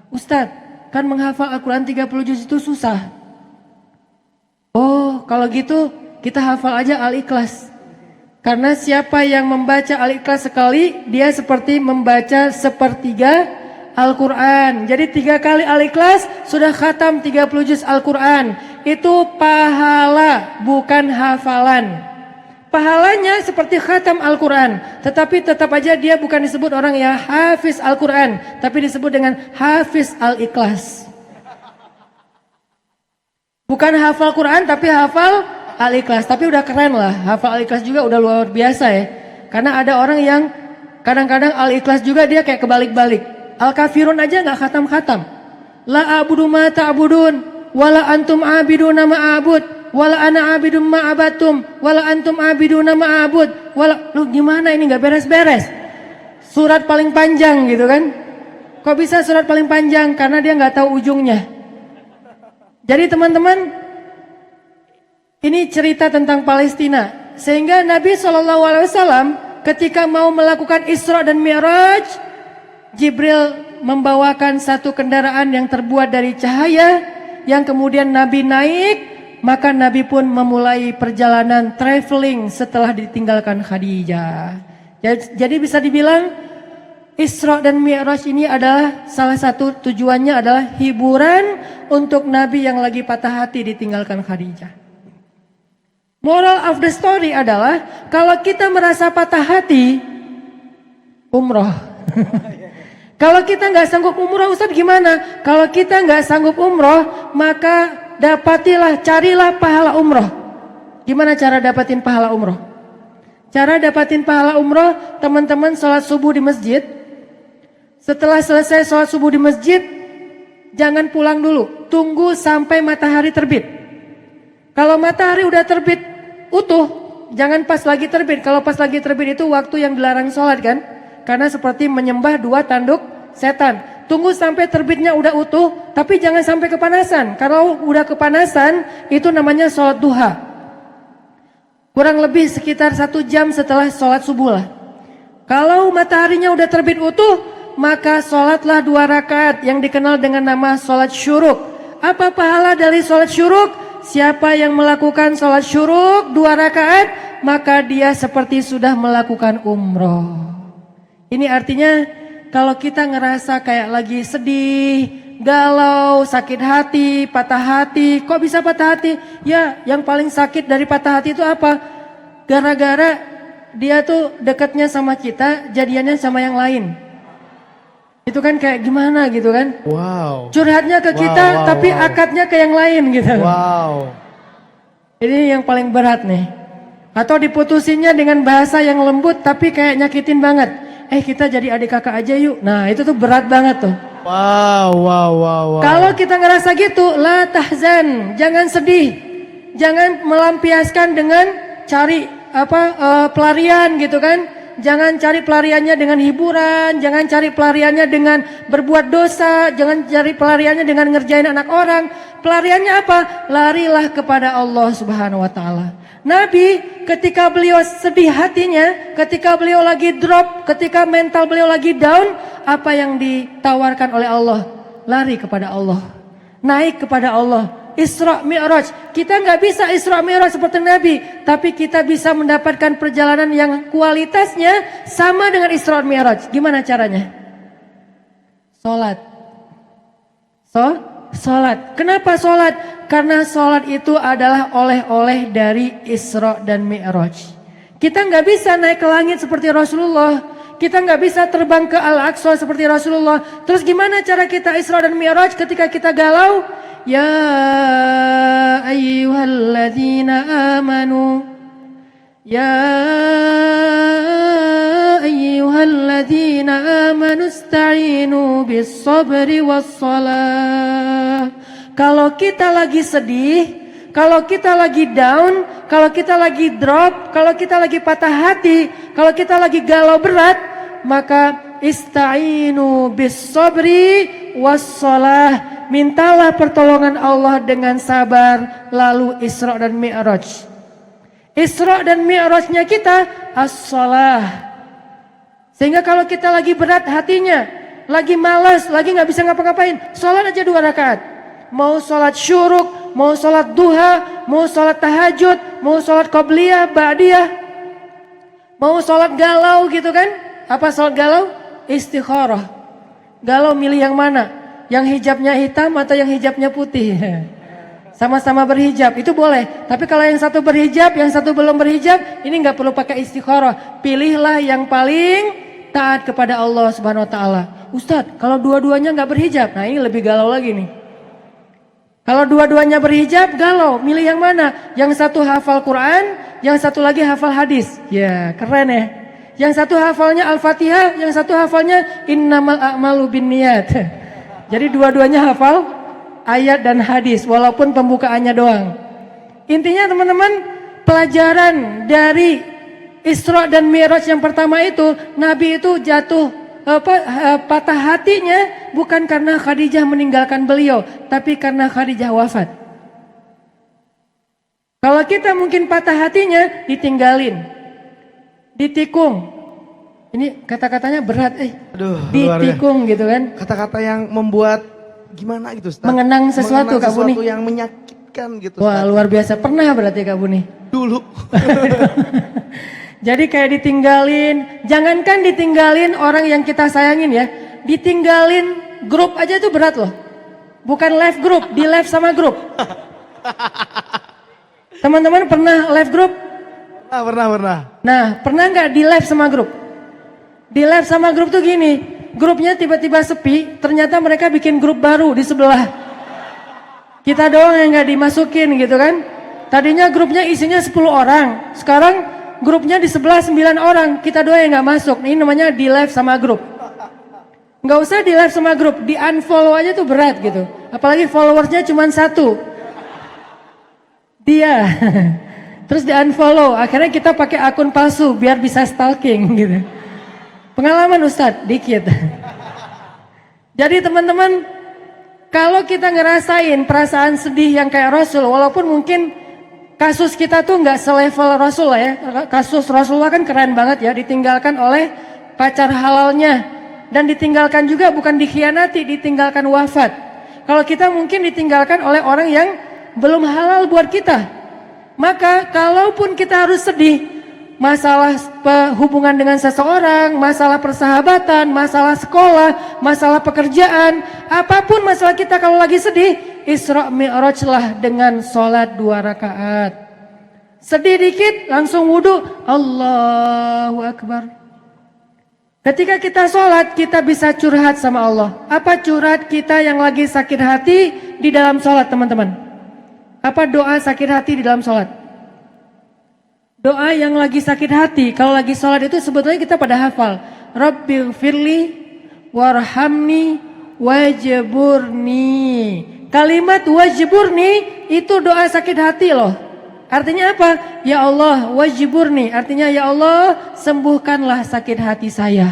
Ustadz, kan menghafal Al-Quran 30 juz itu susah. Oh, kalau gitu kita hafal aja Al-Ikhlas. Karena siapa yang membaca Al-Ikhlas sekali, dia seperti membaca sepertiga Al-Quran. Jadi 3 kali Al-Ikhlas sudah khatam 30 juz Al-Quran. Itu pahala, bukan hafalan. Pahalanya seperti khatam Al-Quran. Tetapi tetap aja dia bukan disebut orang yang hafiz Al-Quran. Tapi disebut dengan hafiz Al-Ikhlas. Bukan hafal Quran tapi hafal Al-Ikhlas. Tapi udah keren lah. Hafal Al-Ikhlas juga udah luar biasa ya. Karena ada orang yang kadang-kadang Al-Ikhlas juga dia kayak kebalik-balik. Al-Kafirun aja gak khatam-khatam. La a'budu ma ta'budun. Wala antum abiduna ma'abud. Wala ana abidum ma'abatum, wala antum abiduna ma'abud. Lu gimana ini gak beres-beres? Surat paling panjang gitu kan? Kok bisa surat paling panjang? Karena dia gak tahu ujungnya. Jadi teman-teman, ini cerita tentang Palestina. Sehingga Nabi SAW ketika mau melakukan Isra dan Mi'raj, Jibril membawakan satu kendaraan yang terbuat dari cahaya, yang kemudian Nabi naik. Maka Nabi pun memulai perjalanan traveling setelah ditinggalkan Khadijah. Jadi bisa dibilang Isra dan Mi'raj ini adalah salah satu tujuannya adalah hiburan untuk Nabi yang lagi patah hati ditinggalkan Khadijah. Moral of the story adalah kalau kita merasa patah hati, umroh. Kalau kita nggak sanggup umroh, Ustaz gimana? Kalau kita nggak sanggup umroh, maka dapatilah, carilah pahala umroh. Gimana cara dapatin pahala umroh? Cara dapatin pahala umroh, teman-teman sholat subuh di masjid. Setelah selesai sholat subuh di masjid, jangan pulang dulu. Tunggu sampai matahari terbit. Kalau matahari udah terbit utuh, jangan pas lagi terbit. Kalau pas lagi terbit itu waktu yang dilarang sholat kan? Karena seperti menyembah 2 tanduk setan. Tunggu sampai terbitnya udah utuh, tapi jangan sampai kepanasan. Kalau udah kepanasan, itu namanya sholat duha. Kurang lebih sekitar 1 jam setelah sholat subuh lah. Kalau mataharinya udah terbit utuh, maka sholatlah 2 rakaat yang dikenal dengan nama sholat syuruk. Apa pahala dari sholat syuruk? Siapa yang melakukan sholat syuruk 2 rakaat, maka dia seperti sudah melakukan umroh. Ini artinya kalau kita ngerasa kayak lagi sedih, galau, sakit hati, patah hati. Kok bisa patah hati? Ya, yang paling sakit dari patah hati itu apa? Gara-gara dia tuh dekatnya sama kita, jadiannya sama yang lain. Itu kan kayak gimana gitu kan? Wow. Curhatnya ke kita, tapi akadnya ke yang lain gitu. Wow. Ini yang paling berat nih. Atau diputusinnya dengan bahasa yang lembut tapi kayak nyakitin banget. Kita jadi adik kakak aja yuk. Nah itu tuh berat banget tuh. Wow. Kalau kita ngerasa gitu, la tahzan, jangan sedih. Jangan melampiaskan dengan cari pelarian gitu kan. Jangan cari pelariannya dengan hiburan, jangan cari pelariannya dengan berbuat dosa, jangan cari pelariannya dengan ngerjain anak orang. Pelariannya apa? Larilah kepada Allah Subhanahu wa taala. Nabi ketika beliau sedih hatinya, ketika beliau lagi drop, ketika mental beliau lagi down, apa yang ditawarkan oleh Allah? Lari kepada Allah, naik kepada Allah, Isra Mi'raj. Kita nggak bisa Isra Mi'raj seperti Nabi, tapi kita bisa mendapatkan perjalanan yang kualitasnya sama dengan Isra Mi'raj. Gimana caranya? Sholat. Sholat. Kenapa sholat? Karena sholat itu adalah oleh-oleh dari Isra dan Mi'raj. Kita nggak bisa naik ke langit seperti Rasulullah. Kita nggak bisa terbang ke Al-Aqsa seperti Rasulullah. Terus gimana cara kita Isra dan Mi'raj ketika kita galau? Ya ayyuhalladzina amanu. Ya ayyuhalladzina amanu ista'inu bis sabri was salah. Kalau kita lagi sedih, kalau kita lagi down, kalau kita lagi drop, kalau kita lagi patah hati, kalau kita lagi galau berat, maka ista'inu bis sabri wassalah. Mintalah pertolongan Allah dengan sabar, lalu Isra dan Mi'raj. Isra dan Mi'rajnya kita as-salah. Sehingga kalau kita lagi berat hatinya, lagi malas, lagi gak bisa ngapa-ngapain, sholat aja 2 rakaat. Mau sholat syuruk, mau sholat duha, mau sholat tahajud, mau sholat qobliyah, ba'diyah, mau sholat galau gitu kan. Apa sholat galau? Istikharah. Galau milih yang mana? Yang hijabnya hitam atau yang hijabnya putih? Sama-sama berhijab, itu boleh. Tapi kalau yang satu berhijab, yang satu belum berhijab, ini gak perlu pakai istikharah. Pilihlah yang paling taat kepada Allah Subhanahu wa taala. Ustadz, kalau dua-duanya gak berhijab, nah ini lebih galau lagi nih. Kalau dua-duanya berhijab, galau. Milih yang mana? Yang satu hafal Quran, yang satu lagi hafal hadis. Ya, keren ya. Yang satu hafalnya Al-Fatihah, yang satu hafalnya Innamal a'malu binniyat. Jadi dua-duanya hafal ayat dan hadis, walaupun pembukaannya doang. Intinya teman-teman, pelajaran dari Isra dan Mi'raj yang pertama itu, Nabi itu jatuh patah hatinya bukan karena Khadijah meninggalkan beliau, tapi karena Khadijah wafat. Kalau kita mungkin patah hatinya ditinggalin, ditikung. Ini kata-katanya berat, ditikung gitu kan? Kata-kata yang membuat gimana gitu, Ustaz? Mengenang sesuatu, Kak Buni. Sesuatu yang menyakitkan gitu, Wah, Ustaz. luar biasa. Pernah berarti Kak Buni? Dulu. Jadi kayak ditinggalin, jangankan ditinggalin orang yang kita sayangin ya, ditinggalin grup aja itu berat loh. Bukan left group, di left sama grup. Teman-teman pernah left group? Pernah. Nah, pernah nggak di left sama grup? Di left sama grup tuh gini, grupnya tiba-tiba sepi, ternyata mereka bikin grup baru di sebelah. Kita doang yang nggak dimasukin gitu kan. Tadinya grupnya isinya 10 orang, sekarang grupnya di sebelah 9 orang, kita doang yang gak masuk. Ini namanya di live sama grup. Gak usah di live sama grup, di unfollow aja tuh berat gitu. Apalagi followersnya cuma 1. Dia. Terus di unfollow, akhirnya kita pakai akun palsu biar bisa stalking gitu. Pengalaman Ustadz, dikit. Jadi teman-teman, kalau kita ngerasain perasaan sedih yang kayak Rasul, walaupun mungkin kasus kita tuh nggak selevel Rasul ya. Kasus Rasulullah kan keren banget ya, ditinggalkan oleh pacar halalnya. Dan ditinggalkan juga bukan dikhianati, ditinggalkan wafat. Kalau kita mungkin ditinggalkan oleh orang yang belum halal buat kita. Maka kalaupun kita harus sedih, masalah hubungan dengan seseorang, masalah persahabatan, masalah sekolah, masalah pekerjaan, apapun masalah kita kalau lagi sedih, Isra Mi'raj lah dengan sholat 2 rakaat. Sedih dikit langsung wudhu, Allahu Akbar. Ketika kita sholat kita bisa curhat sama Allah. Apa curhat kita yang lagi sakit hati di dalam sholat teman-teman? Apa doa sakit hati di dalam sholat? Doa yang lagi sakit hati, kalau lagi sholat itu sebetulnya kita pada hafal. Rabbighfirli warhamni wajburni. Kalimat wajburni itu doa sakit hati loh. Artinya apa? Ya Allah wajburni. Artinya ya Allah sembuhkanlah sakit hati saya.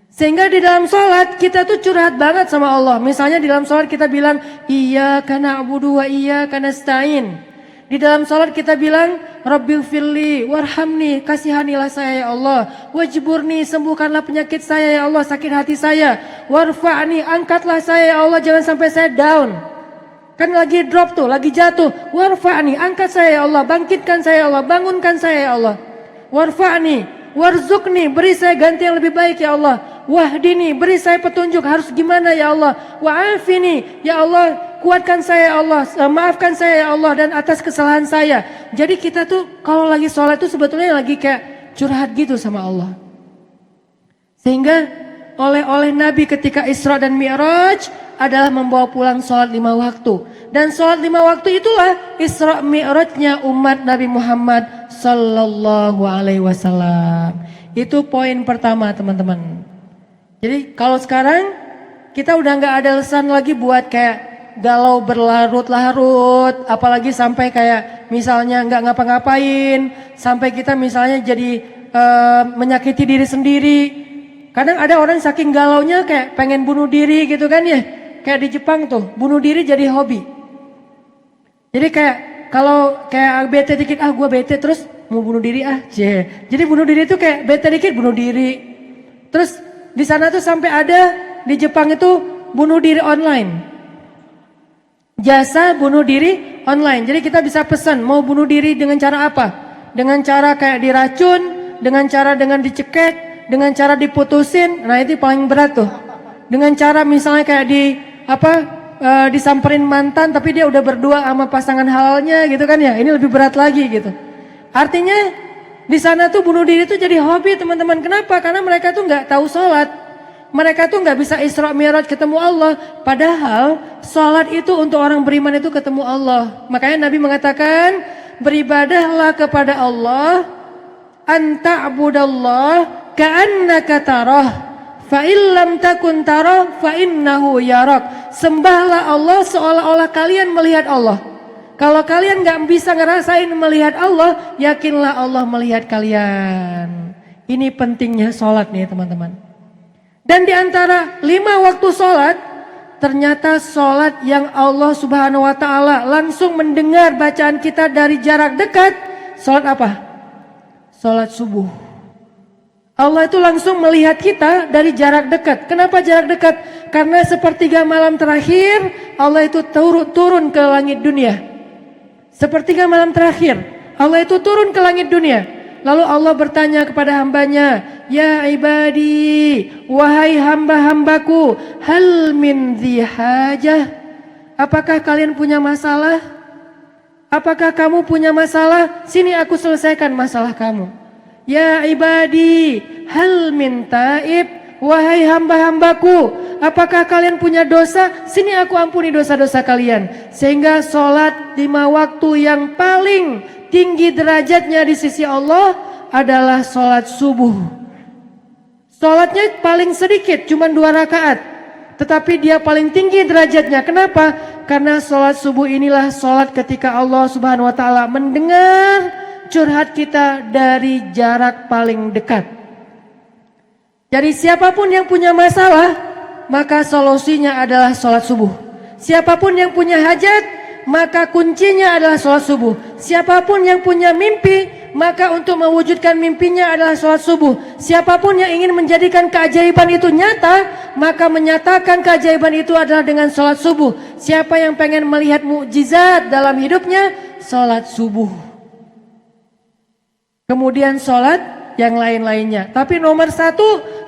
Sehingga di dalam sholat kita tuh curhat banget sama Allah. Misalnya di dalam sholat kita bilang iyyaka na'budu wa iyyaka nasta'in. Di dalam sholat kita bilang Rabbighfirli warhamni, kasihanilah saya ya Allah. Wajburni, sembuhkanlah penyakit saya ya Allah, sakit hati saya. Warfa'ni, angkatlah saya ya Allah, jangan sampai saya down. Kan lagi drop tuh, lagi jatuh. Warfa'ni, angkat saya ya Allah, bangkitkan saya ya Allah, bangunkan saya ya Allah. Warfa'ni, warzukni, beri saya ganti yang lebih baik ya Allah. Wahdini, beri saya petunjuk harus gimana ya Allah. Wa'afini, ya Allah, kuatkan saya ya Allah, maafkan saya ya Allah dan atas kesalahan saya. Jadi kita tuh kalau lagi sholat tuh sebetulnya lagi kayak curhat gitu sama Allah. Sehingga oleh Nabi ketika Isra dan Mi'raj adalah membawa pulang sholat 5 waktu. Dan sholat 5 waktu itulah Isra Mi'rajnya umat Nabi Muhammad Sallallahu Alaihi Wasallam. Itu poin pertama teman-teman. Jadi kalau sekarang kita udah nggak ada alasan lagi buat kayak galau berlarut-larut, apalagi sampai kayak misalnya nggak ngapa-ngapain, sampai kita misalnya jadi menyakiti diri sendiri. Kadang ada orang saking galaunya kayak pengen bunuh diri gitu kan ya, kayak di Jepang tuh bunuh diri jadi hobi. Jadi kayak kalau kayak bete dikit, gue bete terus mau bunuh diri jadi bunuh diri itu kayak bete dikit bunuh diri. Terus di sana tuh sampai ada di Jepang itu bunuh diri online. Jasa bunuh diri online. Jadi kita bisa pesan mau bunuh diri dengan cara apa? Dengan cara kayak diracun, dengan cara dengan dicekek, dengan cara diputusin. Nah itu paling berat tuh. Dengan cara misalnya kayak disamperin mantan tapi dia udah berdua sama pasangan halalnya gitu kan ya. Ini lebih berat lagi gitu. Artinya di sana tuh bunuh diri tuh jadi hobi teman-teman. Kenapa? Karena mereka tuh nggak tahu sholat. Mereka tuh nggak bisa Isra Mi'raj ketemu Allah. Padahal sholat itu untuk orang beriman itu ketemu Allah. Makanya Nabi mengatakan beribadahlah kepada Allah, anta'budallah ka'annaka tarah, fa illam takun tarah fa innahu yarak. Sembahlah Allah seolah-olah kalian melihat Allah. Kalau kalian gak bisa ngerasain melihat Allah, yakinlah Allah melihat kalian. Ini pentingnya sholat nih teman-teman. Dan di antara 5 waktu sholat, ternyata sholat yang Allah Subhanahu Wa Taala langsung mendengar bacaan kita dari jarak dekat. Sholat apa? Sholat subuh. Allah itu langsung melihat kita dari jarak dekat. Kenapa jarak dekat? Karena sepertiga malam terakhir Allah itu turun ke langit dunia. Sepertiga malam terakhir Allah itu turun ke langit dunia. Lalu Allah bertanya kepada hambanya, ya ibadi, wahai hamba-hambaku, hal min dhi hajah. Apakah kalian punya masalah? Apakah kamu punya masalah? Sini aku selesaikan masalah kamu. Ya ibadi, hal min taib. Wahai hamba-hambaku, apakah kalian punya dosa? Sini aku ampuni dosa-dosa kalian. Sehingga sholat 5 waktu yang paling tinggi derajatnya di sisi Allah adalah sholat subuh. Sholatnya paling sedikit, cuma 2 rakaat. Tetapi dia paling tinggi derajatnya. Kenapa? Karena sholat subuh inilah sholat ketika Allah Subhanahu Wa Taala mendengar curhat kita dari jarak paling dekat. Jadi siapapun yang punya masalah, maka solusinya adalah sholat subuh. Siapapun yang punya hajat, maka kuncinya adalah sholat subuh. Siapapun yang punya mimpi, maka untuk mewujudkan mimpinya adalah sholat subuh. Siapapun yang ingin menjadikan keajaiban itu nyata, maka menyatakan keajaiban itu adalah dengan sholat subuh. Siapa yang pengen melihat mukjizat dalam hidupnya, sholat subuh. Kemudian sholat yang lain-lainnya. Tapi nomor 1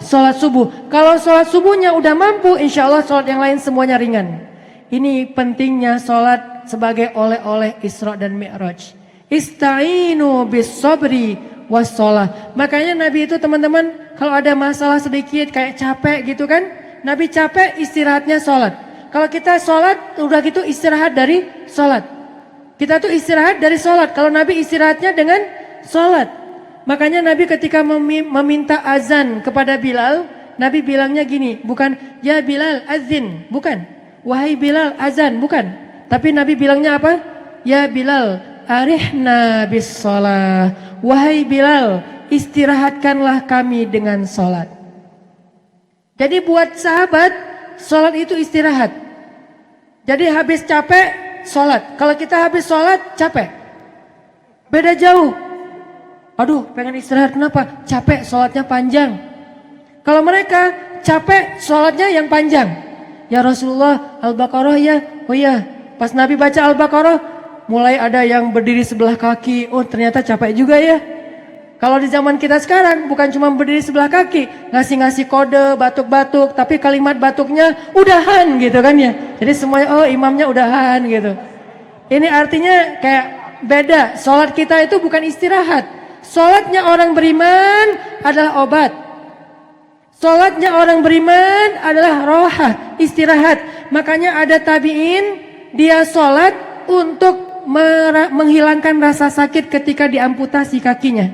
sholat subuh. Kalau sholat subuhnya udah mampu, insya Allah sholat yang lain semuanya ringan. Ini pentingnya sholat sebagai oleh-oleh Isra dan Mi'raj. Ista'inu bis sabri was sholat. Makanya Nabi itu teman-teman kalau ada masalah sedikit kayak capek gitu kan, Nabi capek istirahatnya sholat. Kalau kita sholat udah gitu istirahat dari sholat. Kita tuh istirahat dari sholat. Kalau Nabi istirahatnya dengan Sholat. Makanya Nabi ketika meminta azan kepada Bilal, Nabi bilangnya gini, bukan ya Bilal azin, bukan. Wahai Bilal azan, bukan. Tapi Nabi bilangnya apa? Ya Bilal arihna bis sholat. Wahai Bilal, istirahatkanlah kami dengan sholat. Jadi buat sahabat, sholat itu istirahat. Jadi habis capek, sholat. Kalau kita habis sholat, capek. Beda jauh. Aduh, pengen istirahat, kenapa? Capek, sholatnya panjang. Kalau mereka capek, sholatnya yang panjang. Ya Rasulullah, Al-Baqarah ya. Oh iya, pas Nabi baca Al-Baqarah, mulai ada yang berdiri sebelah kaki. Oh ternyata capek juga ya. Kalau di zaman kita sekarang bukan cuma berdiri sebelah kaki, ngasih-ngasih kode, batuk-batuk, tapi kalimat batuknya udahan gitu kan ya. Jadi semuanya oh imamnya udahan gitu. Ini artinya kayak beda. Sholat kita itu bukan istirahat. Sholatnya orang beriman adalah obat. Sholatnya orang beriman adalah rohah, istirahat. Makanya ada tabi'in, dia sholat untuk menghilangkan rasa sakit ketika diamputasi kakinya.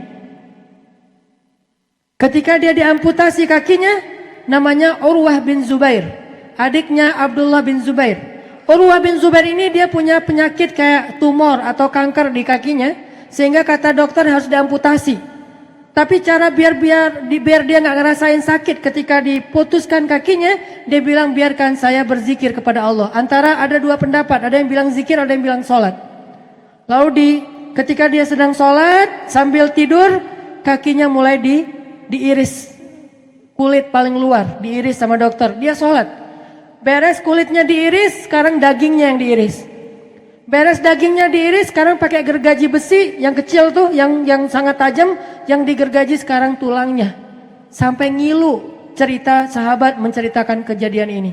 Ketika dia diamputasi kakinya, namanya Urwah bin Zubair, adiknya Abdullah bin Zubair. Urwah bin Zubair ini dia punya penyakit kayak tumor atau kanker di kakinya, sehingga kata dokter harus diamputasi. Tapi cara biar dia nggak ngerasain sakit ketika diputuskan kakinya, dia bilang biarkan saya berzikir kepada Allah. Antara ada dua pendapat, ada yang bilang zikir, ada yang bilang sholat. Lalu ketika dia sedang sholat sambil tidur, kakinya mulai diiris, kulit paling luar diiris sama dokter. Dia sholat, beres kulitnya diiris, sekarang dagingnya yang diiris. Beres dagingnya diiris, sekarang pakai gergaji besi yang kecil tuh, yang sangat tajam, yang digergaji sekarang tulangnya. Sampai ngilu cerita sahabat menceritakan kejadian ini.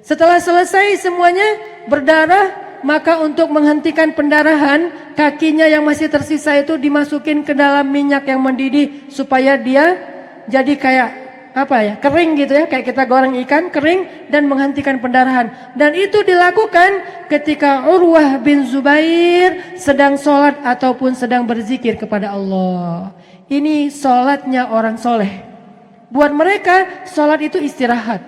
Setelah selesai semuanya berdarah, maka untuk menghentikan pendarahan, kakinya yang masih tersisa itu dimasukin ke dalam minyak yang mendidih supaya dia jadi kayak kering gitu ya, kayak kita goreng ikan kering dan menghentikan pendarahan. Dan itu dilakukan ketika Urwah bin Zubair sedang sholat ataupun sedang berzikir kepada Allah. Ini sholatnya orang soleh. Buat mereka sholat itu istirahat.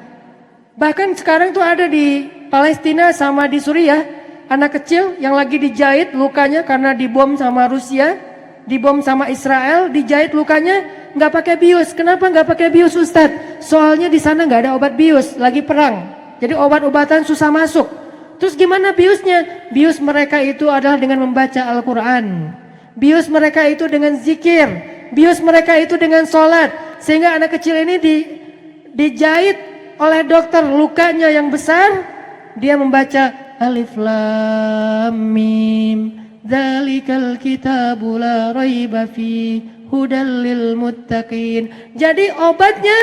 Bahkan sekarang tuh ada di Palestina sama di Suriah, anak kecil yang lagi dijahit lukanya karena dibom sama Rusia, dibom sama Israel, dijahit lukanya. Nggak pakai bius. Kenapa nggak pakai bius Ustadz? Soalnya di sana nggak ada obat bius, lagi perang. Jadi obat-obatan susah masuk. Terus gimana biusnya? Bius mereka itu adalah dengan membaca Al-Quran. Bius mereka itu dengan zikir. Bius mereka itu dengan sholat. Sehingga anak kecil ini dijahit oleh dokter lukanya yang besar. Dia membaca Alif Lam Mim Dzalikal kitabu la raiba fi hudal lil muttaqin. Jadi obatnya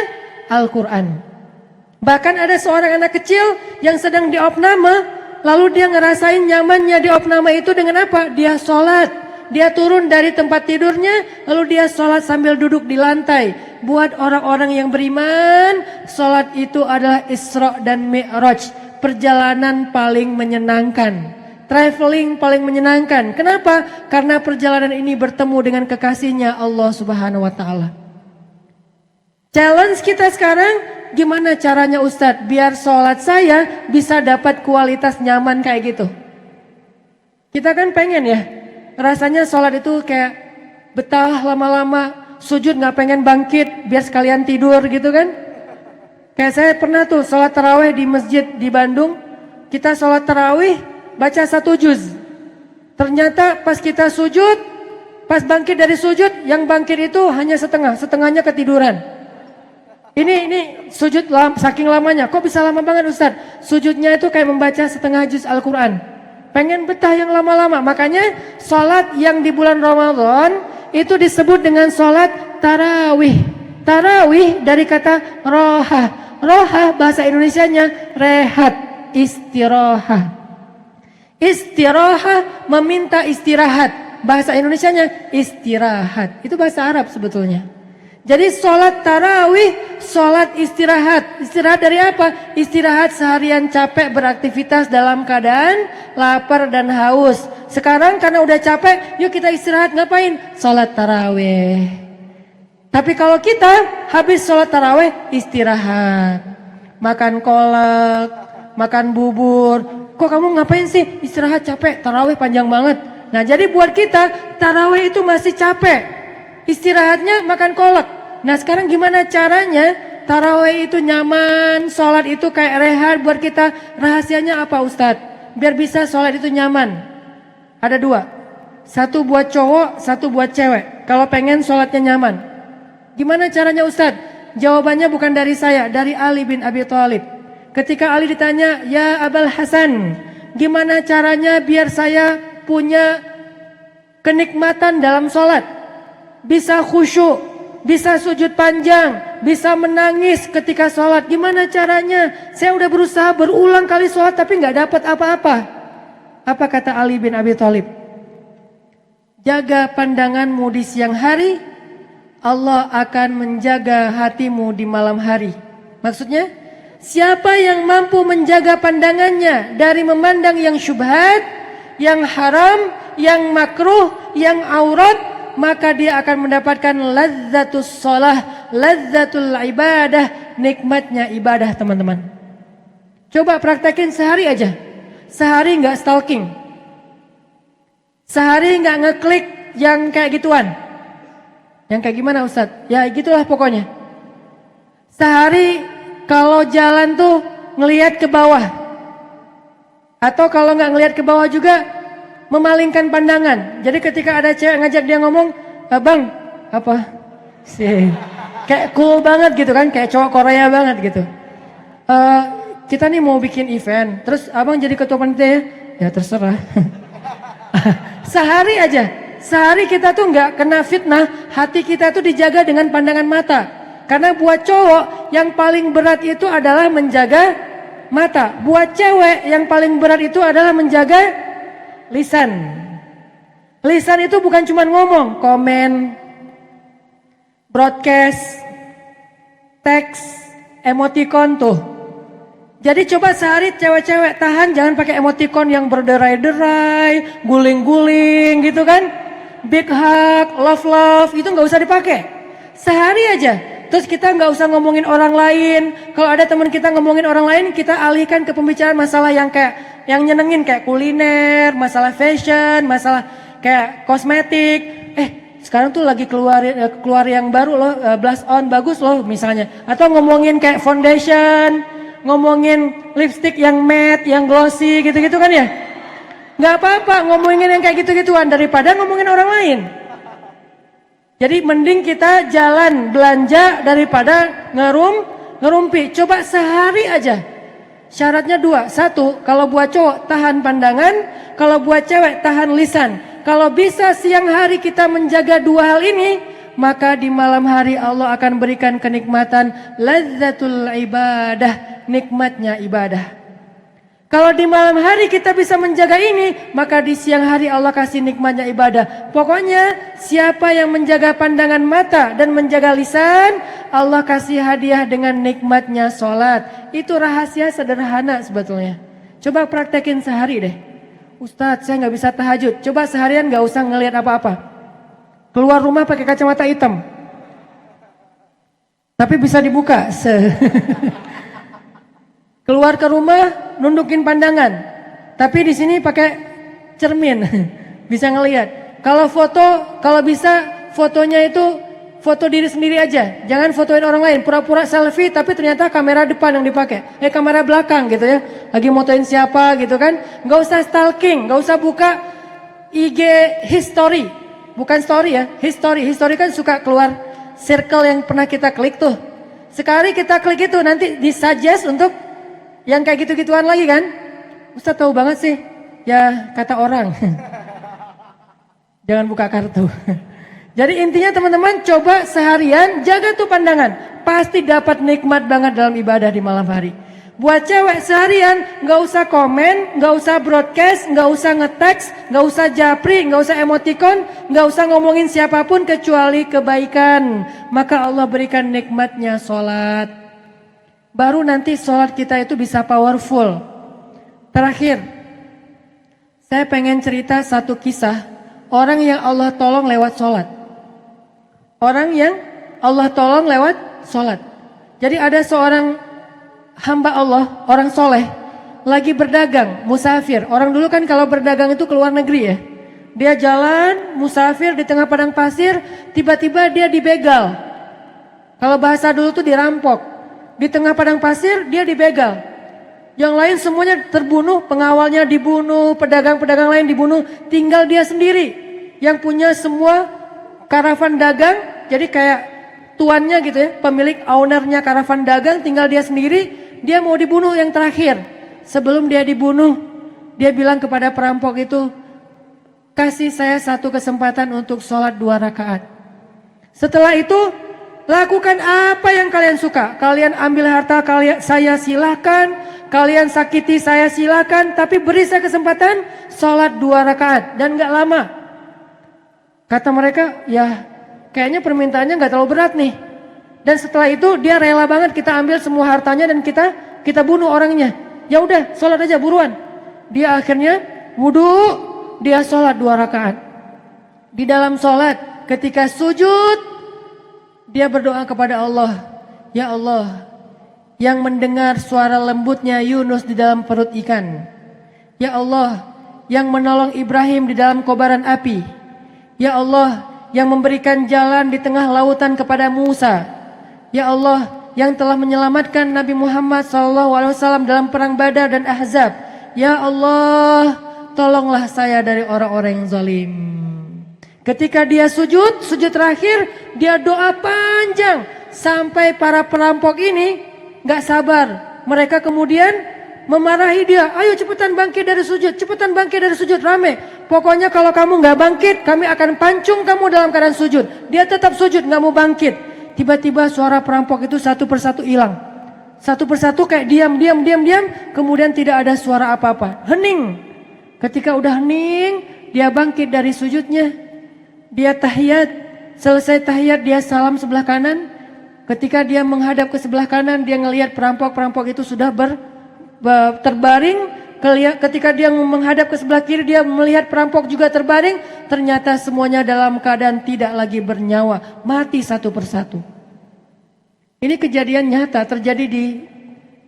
Al-Quran. Bahkan ada seorang anak kecil yang sedang diopname, lalu dia ngerasain nyamannya diopname itu dengan apa? Dia sholat. Dia turun dari tempat tidurnya, lalu dia sholat sambil duduk di lantai. Buat orang-orang yang beriman, sholat itu adalah Isra dan Mi'raj, perjalanan paling menyenangkan. Traveling paling menyenangkan. Kenapa? Karena perjalanan ini bertemu dengan kekasihnya Allah Subhanahu wa Ta'ala. Challenge kita sekarang, gimana caranya Ustadz biar sholat saya bisa dapat kualitas nyaman kayak gitu? Kita kan pengen ya, rasanya sholat itu kayak betah lama-lama, sujud gak pengen bangkit biar sekalian tidur gitu kan? Kayak saya pernah tuh sholat tarawih di masjid di Bandung, kita sholat tarawih baca 1 juz. Ternyata pas kita sujud, pas bangkit dari sujud, yang bangkit itu hanya setengahnya ketiduran. Ini sujud saking lamanya. Kok bisa lama banget Ustadz? Sujudnya itu kayak membaca setengah juz Al-Quran. Pengen betah yang lama-lama. Makanya sholat yang di bulan Ramadan itu disebut dengan sholat tarawih. Tarawih dari kata roha. Roha bahasa Indonesianya rehat, istirahat. Istirahat meminta istirahat. Bahasa Indonesianya istirahat. Itu bahasa Arab sebetulnya. Jadi sholat tarawih, sholat istirahat. Istirahat dari apa? Istirahat seharian capek beraktivitas dalam keadaan lapar dan haus. Sekarang karena udah capek, yuk kita istirahat. Ngapain? Sholat tarawih. Tapi kalau kita habis sholat tarawih, istirahat. Makan kolak, makan bubur. Kok kamu ngapain sih? Istirahat capek, tarawih panjang banget. Nah jadi buat kita, tarawih itu masih capek. Istirahatnya makan kolak. Nah sekarang gimana caranya tarawih itu nyaman, sholat itu kayak rehat buat kita. Rahasianya apa Ustadz? Biar bisa sholat itu nyaman. Ada dua. Satu buat cowok, satu buat cewek. Kalau pengen sholatnya nyaman. Gimana caranya Ustadz? Jawabannya bukan dari saya, dari Ali bin Abi Thalib. Ketika Ali ditanya, ya Abul Hasan, gimana caranya biar saya punya kenikmatan dalam sholat? Bisa khusyuk, bisa sujud panjang, bisa menangis ketika sholat. Gimana caranya? Saya udah berusaha berulang kali sholat tapi nggak dapat apa-apa. Apa kata Ali bin Abi Thalib? Jaga pandanganmu di siang hari, Allah akan menjaga hatimu di malam hari. Maksudnya, siapa yang mampu menjaga pandangannya dari memandang yang syubhat, yang haram, yang makruh, yang aurat, maka dia akan mendapatkan lazzatus sholah, lazzatul ibadah, nikmatnya ibadah teman-teman. Coba praktekin sehari aja. Sehari nggak stalking. Sehari nggak ngeklik yang kayak gituan. Yang kayak gimana Ustadz? Ya gitulah pokoknya. Sehari kalau jalan tuh ngelihat ke bawah. Atau kalau nggak ngelihat ke bawah juga memalingkan pandangan. Jadi ketika ada cewek ngajak dia ngomong, bang, apa sih? Kayak cool banget gitu kan, kayak cowok Korea banget gitu. Kita nih mau bikin event, terus abang jadi ketua panitia ya? Ya terserah. Sehari aja, sehari kita tuh nggak kena fitnah, hati kita tuh dijaga dengan pandangan mata. Karena buat cowok yang paling berat itu adalah menjaga mata. Buat cewek yang paling berat itu adalah menjaga lisan. Lisan itu bukan cuma ngomong, komen, broadcast, teks, emoticon tuh. Jadi coba sehari cewek-cewek tahan, jangan pakai emoticon yang berderai-derai, guling-guling gitu kan. Big hug, love, itu nggak usah dipakai. Sehari aja. Terus kita nggak usah ngomongin orang lain. Kalau ada teman kita ngomongin orang lain, kita alihkan ke pembicaraan masalah yang kayak yang nyenengin kayak kuliner, masalah fashion, masalah kayak kosmetik. Sekarang tuh lagi keluar yang baru loh, blush on bagus loh misalnya. Atau ngomongin kayak foundation, ngomongin lipstick yang matte, yang glossy gitu-gitu kan ya. Nggak apa-apa ngomongin yang kayak gitu-gituan daripada ngomongin orang lain. Jadi mending kita jalan belanja daripada ngerumpi. Coba sehari aja. Syaratnya dua. Satu, kalau buat cowok tahan pandangan, kalau buat cewek tahan lisan. Kalau bisa siang hari kita menjaga dua hal ini, maka di malam hari Allah akan berikan kenikmatan lazzatul ibadah, nikmatnya ibadah. Kalau di malam hari kita bisa menjaga ini, maka di siang hari Allah kasih nikmatnya ibadah. Pokoknya siapa yang menjaga pandangan mata dan menjaga lisan, Allah kasih hadiah dengan nikmatnya sholat. Itu rahasia sederhana sebetulnya. Coba praktekin sehari deh. Ustadz, saya nggak bisa tahajud. Coba seharian nggak usah ngelihat apa-apa. Keluar rumah pakai kacamata hitam. Tapi bisa dibuka. Keluar ke rumah, nundukin pandangan. Tapi di sini pakai cermin, bisa ngelihat. Kalau foto, kalau bisa fotonya itu foto diri sendiri aja. Jangan fotoin orang lain, pura-pura selfie tapi ternyata kamera depan yang dipakai. Kamera belakang gitu ya. Lagi motoin siapa gitu kan. Nggak usah stalking, nggak usah buka IG history. Bukan story ya, history. History kan suka keluar circle yang pernah kita klik tuh. Sekali kita klik itu nanti disuggest untuk yang kayak gitu-gituan lagi kan. Ustaz tahu banget sih. Ya kata orang. Jangan buka kartu. Jadi intinya teman-teman coba seharian jaga tuh pandangan. Pasti dapat nikmat banget dalam ibadah di malam hari. Buat cewek seharian, nggak usah komen, nggak usah broadcast, nggak usah nge-text, nggak usah japri, nggak usah emoticon, nggak usah ngomongin siapapun kecuali kebaikan. Maka Allah berikan nikmatnya sholat. Baru nanti sholat kita itu bisa powerful. Terakhir, saya pengen cerita satu kisah orang yang Allah tolong lewat sholat. Orang yang Allah tolong lewat sholat. Jadi ada seorang hamba Allah, orang soleh, lagi berdagang, musafir. Orang dulu kan kalau berdagang itu ke luar negeri ya. Dia jalan, musafir di tengah padang pasir, tiba-tiba dia dibegal. Kalau bahasa dulu tuh dirampok. Di tengah padang pasir dia dibegal. Yang lain semuanya terbunuh, pengawalnya dibunuh, pedagang-pedagang lain dibunuh. Tinggal dia sendiri yang punya semua karavan dagang. Jadi kayak tuannya gitu ya, pemilik ownernya karavan dagang, tinggal dia sendiri. Dia mau dibunuh yang terakhir. Sebelum dia dibunuh, dia bilang kepada perampok itu, kasih saya satu kesempatan untuk sholat 2 rakaat. Setelah itu, lakukan apa yang kalian suka. Kalian ambil harta kalian, saya silahkan. Kalian sakiti saya silahkan. Tapi beri saya kesempatan sholat 2 rakaat. Dan gak lama. Kata mereka, ya kayaknya permintaannya gak terlalu berat nih. Dan setelah itu dia rela banget kita ambil semua hartanya dan kita bunuh orangnya. Ya udah, sholat aja buruan. Dia akhirnya wudu, dia sholat 2 rakaat. Di dalam sholat, ketika sujud, dia berdoa kepada Allah. Ya Allah, yang mendengar suara lembutnya Yunus di dalam perut ikan. Ya Allah, yang menolong Ibrahim di dalam kobaran api. Ya Allah, yang memberikan jalan di tengah lautan kepada Musa. Ya Allah, yang telah menyelamatkan Nabi Muhammad SAW dalam perang Badar dan Ahzab. Ya Allah, tolonglah saya dari orang-orang yang zalim. Ketika dia sujud terakhir, dia doa panjang. Sampai para perampok ini gak sabar. Mereka kemudian memarahi dia. Ayo cepetan bangkit dari sujud, cepetan bangkit dari sujud, rame. Pokoknya kalau kamu gak bangkit, kami akan pancung kamu dalam keadaan sujud. Dia tetap sujud, gak mau bangkit. Tiba-tiba suara perampok itu satu persatu hilang. Satu persatu kayak diam. Kemudian tidak ada suara apa-apa. Hening. Ketika udah hening, dia bangkit dari sujudnya. Dia tahiyat. Selesai tahiyat, dia salam sebelah kanan. Ketika dia menghadap ke sebelah kanan, dia ngelihat perampok-perampok itu sudah terbaring. Ketika dia menghadap ke sebelah kiri, dia melihat perampok juga terbaring. Ternyata semuanya dalam keadaan tidak lagi bernyawa, mati satu persatu. Ini kejadian nyata terjadi di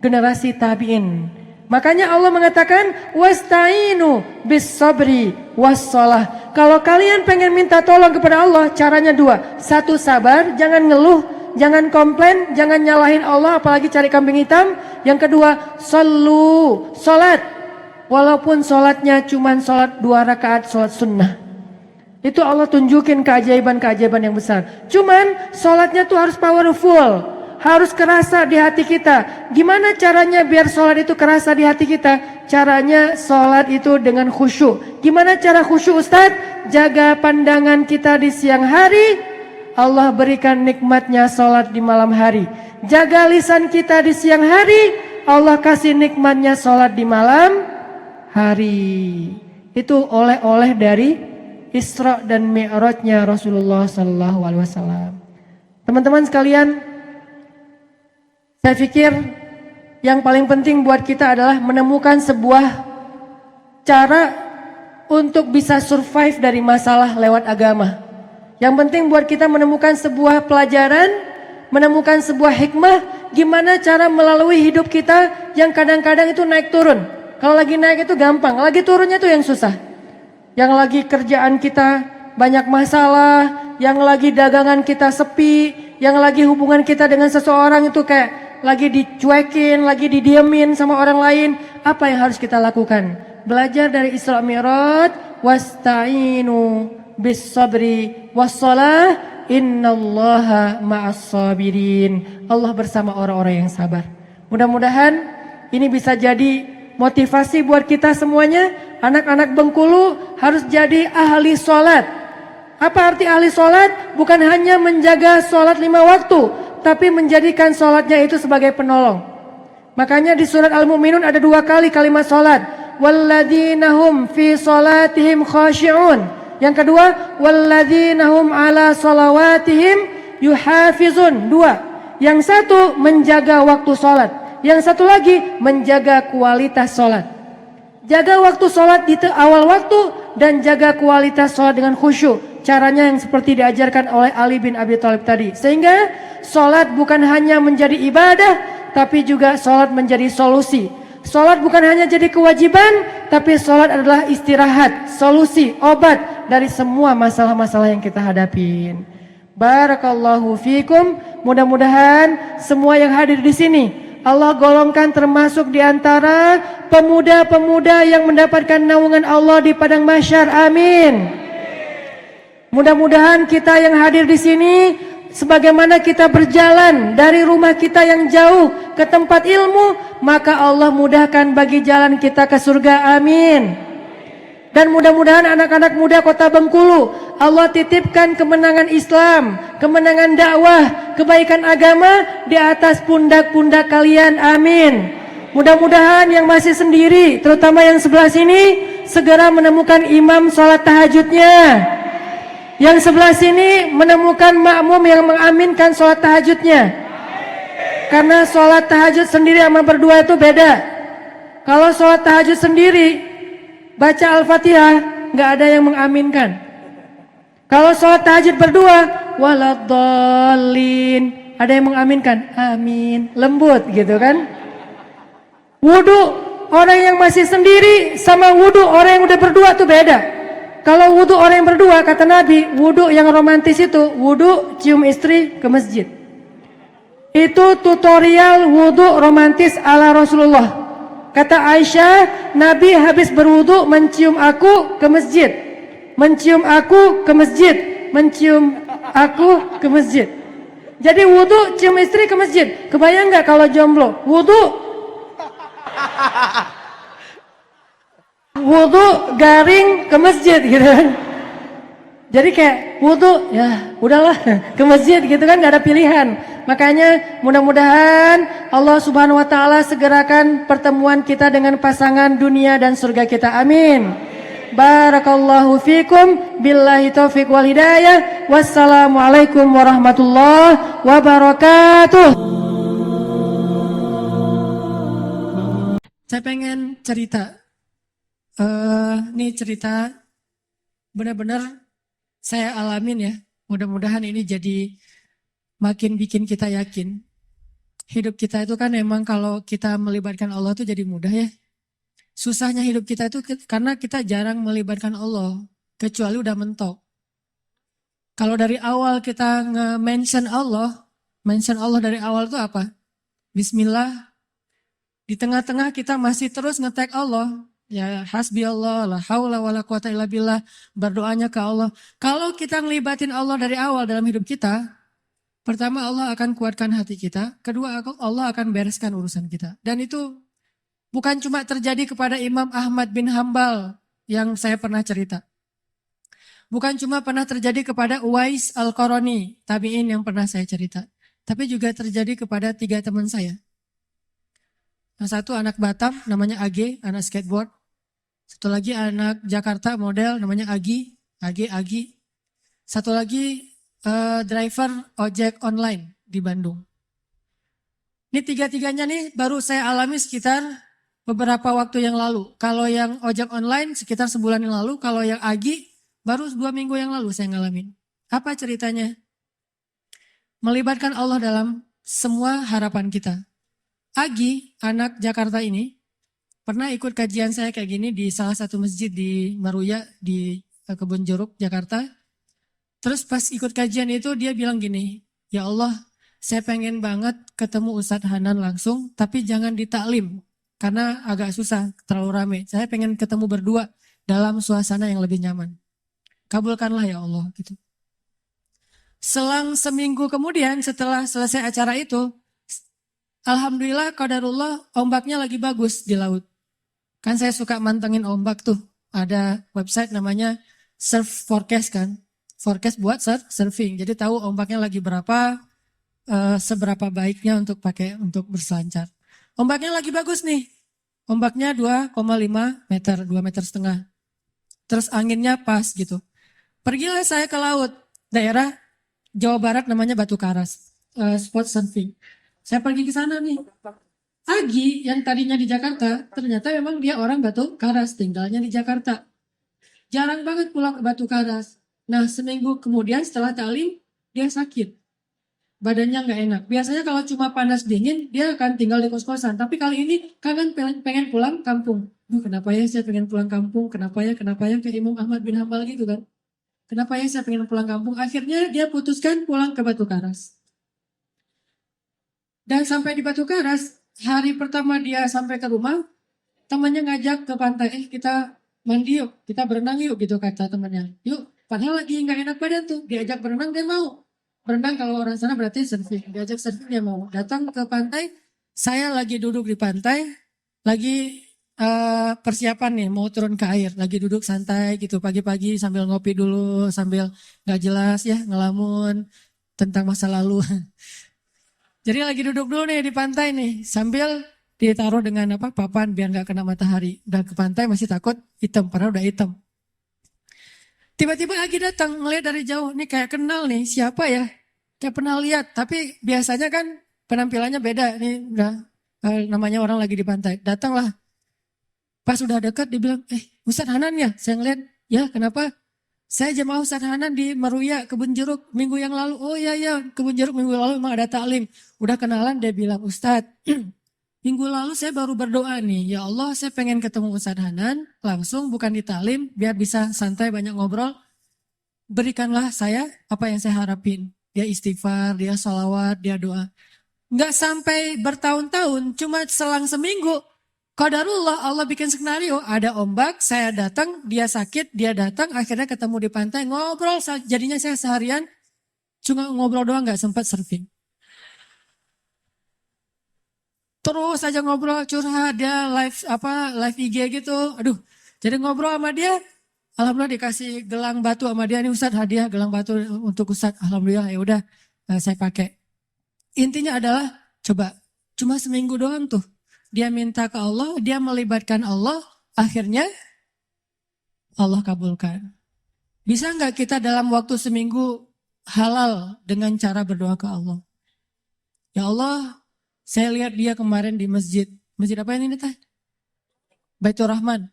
generasi tabi'in. Makanya Allah mengatakan wasta'inu bis sabri wassalah. Kalau kalian pengen minta tolong kepada Allah, caranya 2. 1, sabar, jangan ngeluh, jangan komplain, jangan nyalahin Allah apalagi cari kambing hitam. Yang kedua, sallu, salat. Walaupun sholatnya cuma sholat 2 rakaat sholat sunnah. Itu Allah tunjukin keajaiban-keajaiban yang besar. Cuman sholatnya tuh harus powerful. Harus kerasa di hati kita. Gimana caranya biar sholat itu kerasa di hati kita? Caranya sholat itu dengan khusyuk. Gimana cara khusyuk Ustaz? Jaga pandangan kita di siang hari. Allah berikan nikmatnya sholat di malam hari. Jaga lisan kita di siang hari. Allah kasih nikmatnya sholat di malam hari. Itu oleh-oleh dari Isra dan Mi'rajnya Rasulullah SAW. Teman-teman sekalian, saya pikir yang paling penting buat kita adalah menemukan sebuah cara untuk bisa survive dari masalah lewat agama. Yang penting buat kita menemukan sebuah pelajaran, menemukan sebuah hikmah, gimana cara melalui hidup kita yang kadang-kadang itu naik turun. Kalau lagi naik itu gampang, lagi turunnya itu yang susah. Yang lagi kerjaan kita banyak masalah, yang lagi dagangan kita sepi, yang lagi hubungan kita dengan seseorang itu kayak lagi dicuekin, lagi didiemin sama orang lain. Apa yang harus kita lakukan? Belajar dari Isra Mi'raj, wasta'inu bis sabri wassalah, innallaha ma'as sabirin. Allah bersama orang-orang yang sabar. Mudah-mudahan ini bisa jadi motivasi buat kita semuanya. Anak-anak Bengkulu harus jadi ahli sholat. Apa arti ahli sholat? Bukan hanya menjaga sholat 5 waktu, tapi menjadikan sholatnya itu sebagai penolong. Makanya di surat Al-Mu'minun ada 2 kali kalimat salat. Walladzina hum fi salatihim khashi'un. Yang kedua, walladzina hum ala salawatihim yuhafizun. 2. Yang satu menjaga waktu salat. Yang satu lagi menjaga kualitas salat. Jaga waktu salat di awal waktu dan jaga kualitas salat dengan khusyuk. Caranya yang seperti diajarkan oleh Ali bin Abi Thalib tadi. Sehingga salat bukan hanya menjadi ibadah, tapi juga salat menjadi solusi. Salat bukan hanya jadi kewajiban, tapi salat adalah istirahat, solusi, obat dari semua masalah-masalah yang kita hadapin. Barakallahu fikum. Mudah-mudahan semua yang hadir di sini Allah golongkan termasuk di antara pemuda-pemuda yang mendapatkan naungan Allah di padang mahsyar. Amin. Mudah-mudahan kita yang hadir di sini, sebagaimana kita berjalan dari rumah kita yang jauh ke tempat ilmu, maka Allah mudahkan bagi jalan kita ke surga. Amin. Dan mudah-mudahan anak-anak muda Kota Bengkulu, Allah titipkan kemenangan Islam, kemenangan dakwah, kebaikan agama di atas pundak-pundak kalian. Amin. Mudah-mudahan yang masih sendiri, terutama yang sebelah sini, segera menemukan imam sholat tahajudnya. Yang sebelah sini menemukan makmum yang mengaminkan sholat tahajudnya. Karena sholat tahajud sendiri sama berdua itu beda. Kalau sholat tahajud sendiri, baca Al-Fatihah, nggak ada yang mengaminkan. Kalau sholat tahajud berdua, waladhdallin, ada yang mengaminkan, amin, lembut gitu kan. Wudu orang yang masih sendiri sama wudu orang yang udah berdua tuh beda. Kalau wudu orang yang berdua, kata Nabi, wudu yang romantis itu wudu cium istri ke masjid. Itu tutorial wudu romantis ala Rasulullah. Kata Aisyah, Nabi habis berwudu mencium aku ke masjid, mencium aku ke masjid, mencium aku ke masjid. Jadi wudu cium istri ke masjid. Kebayang nggak kalau jomblo? Wudu garing ke masjid gitu kan. Jadi kayak wudu ya udahlah ke masjid gitu kan, nggak ada pilihan. Makanya mudah-mudahan Allah Subhanahu wa taala segerakan pertemuan kita dengan pasangan dunia dan surga kita. Amin. Barakallahu fikum, billahi taufiq wal hidayah. Wassalamualaikum warahmatullahi wabarakatuh. Saya pengen cerita. Ini cerita benar-benar saya alamin ya. Mudah-mudahan ini jadi makin bikin kita yakin. Hidup kita itu kan emang kalau kita melibatkan Allah itu jadi mudah ya. Susahnya hidup kita itu karena kita jarang melibatkan Allah. Kecuali udah mentok. Kalau dari awal kita nge-mention Allah dari awal itu apa? Bismillah. Di tengah-tengah kita masih terus nge-tag Allah. Ya hasbi Allah, la haula wala quwata illa billah, berdoanya ke Allah. Kalau kita ngelibatin Allah dari awal dalam hidup kita, pertama Allah akan kuatkan hati kita, kedua Allah akan bereskan urusan kita. Dan itu bukan cuma terjadi kepada Imam Ahmad bin Hambal yang saya pernah cerita. Bukan cuma pernah terjadi kepada Uwais Al-Qarani, tabi'in yang pernah saya cerita. Tapi juga terjadi kepada 3 teman saya. Yang satu anak Batam namanya AG, anak skateboard. Satu lagi anak Jakarta model namanya Agi. Satu lagi driver ojek online di Bandung. Ini 3-tiganya nih baru saya alami sekitar beberapa waktu yang lalu. Kalau yang ojek online sekitar sebulan yang lalu. Kalau yang Agi baru 2 minggu yang lalu saya ngalamin. Apa ceritanya? Melibatkan Allah dalam semua harapan kita. Agi, anak Jakarta ini, pernah ikut kajian saya kayak gini di salah satu masjid di Maruya, di Kebun Jeruk, Jakarta. Terus pas ikut kajian itu dia bilang gini, ya Allah, saya pengen banget ketemu Ustadz Hanan langsung, tapi jangan di taklim, karena agak susah, terlalu rame. Saya pengen ketemu berdua dalam suasana yang lebih nyaman. Kabulkanlah ya Allah, gitu. Selang seminggu kemudian setelah selesai acara itu, alhamdulillah, qadarullah, ombaknya lagi bagus di laut. Kan saya suka mantengin ombak tuh. Ada website namanya Surf Forecast kan. Forecast buat surfing. Jadi tahu ombaknya lagi berapa, seberapa baiknya untuk berselancar. Ombaknya lagi bagus nih. Ombaknya 2,5 meter, 2 meter setengah. Terus anginnya pas gitu. Pergilah saya ke laut, daerah Jawa Barat namanya Batu Karas, spot surfing. Saya pergi ke sana nih. Agi yang tadinya di Jakarta, ternyata memang dia orang Batu Karas, tinggalnya di Jakarta. Jarang banget pulang ke Batu Karas. Nah, seminggu kemudian setelah taklim, dia sakit. Badannya nggak enak. Biasanya kalau cuma panas dingin, dia akan tinggal di kos-kosan. Tapi kali ini kangen pengen pulang kampung. Duh, kenapa ya saya pengen pulang kampung? Kenapa ya? Kayak Imam Ahmad bin Hambal gitu kan? Kenapa ya saya pengen pulang kampung? Akhirnya dia putuskan pulang ke Batu Karas. Dan sampai di Batu Karas, hari pertama dia sampai ke rumah, temannya ngajak ke pantai, kita mandi yuk, kita berenang yuk gitu kata temannya. Yuk, padahal lagi nggak enak badan tuh, diajak berenang dia mau. Berenang kalau orang sana berarti surfing, diajak surfing dia mau. Datang ke pantai, saya lagi duduk di pantai, lagi persiapan nih mau turun ke air, lagi duduk santai gitu pagi-pagi sambil ngopi dulu, sambil nggak jelas ya ngelamun tentang masa lalu. Jadi lagi duduk dulu nih di pantai nih, sambil ditaruh dengan apa papan biar nggak kena matahari. Dan ke pantai masih takut hitam, padahal udah hitam. Tiba-tiba lagi datang, ngeliat dari jauh, nih kayak kenal nih, siapa ya? Kayak pernah lihat, tapi biasanya kan penampilannya beda. Nih udah namanya orang lagi di pantai. Datanglah, pas udah dekat dibilang, Ustadz Hanan ya? Saya ngeliat, ya kenapa? Saya jemaah Ustadz Hanan di Meruya, Kebun Jeruk minggu yang lalu. Oh iya, Kebun Jeruk minggu lalu memang ada taklim. Udah kenalan, dia bilang, Ustadz, minggu lalu saya baru berdoa nih, ya Allah saya pengen ketemu Ustadz Hanan, langsung bukan di taklim, biar bisa santai banyak ngobrol. Berikanlah saya apa yang saya harapin. Dia istighfar, dia sholawat, dia doa. Nggak sampai bertahun-tahun, cuma selang seminggu. Qadarullah Allah bikin skenario, ada ombak, saya datang, dia sakit, dia datang, akhirnya ketemu di pantai, ngobrol, jadinya saya seharian, cuma ngobrol doang nggak sempat surfing. Terus aja ngobrol curhat, dia live IG gitu, aduh, jadi ngobrol sama dia, alhamdulillah dikasih gelang batu sama dia, nih Ustadz hadiah gelang batu untuk Ustadz, alhamdulillah ya udah saya pakai. Intinya adalah coba cuma seminggu doang tuh. Dia minta ke Allah, dia melibatkan Allah, akhirnya Allah kabulkan. Bisa nggak kita dalam waktu seminggu halal dengan cara berdoa ke Allah? Ya Allah, saya lihat dia kemarin di masjid. Masjid apa ini teh? Baitur Rahman.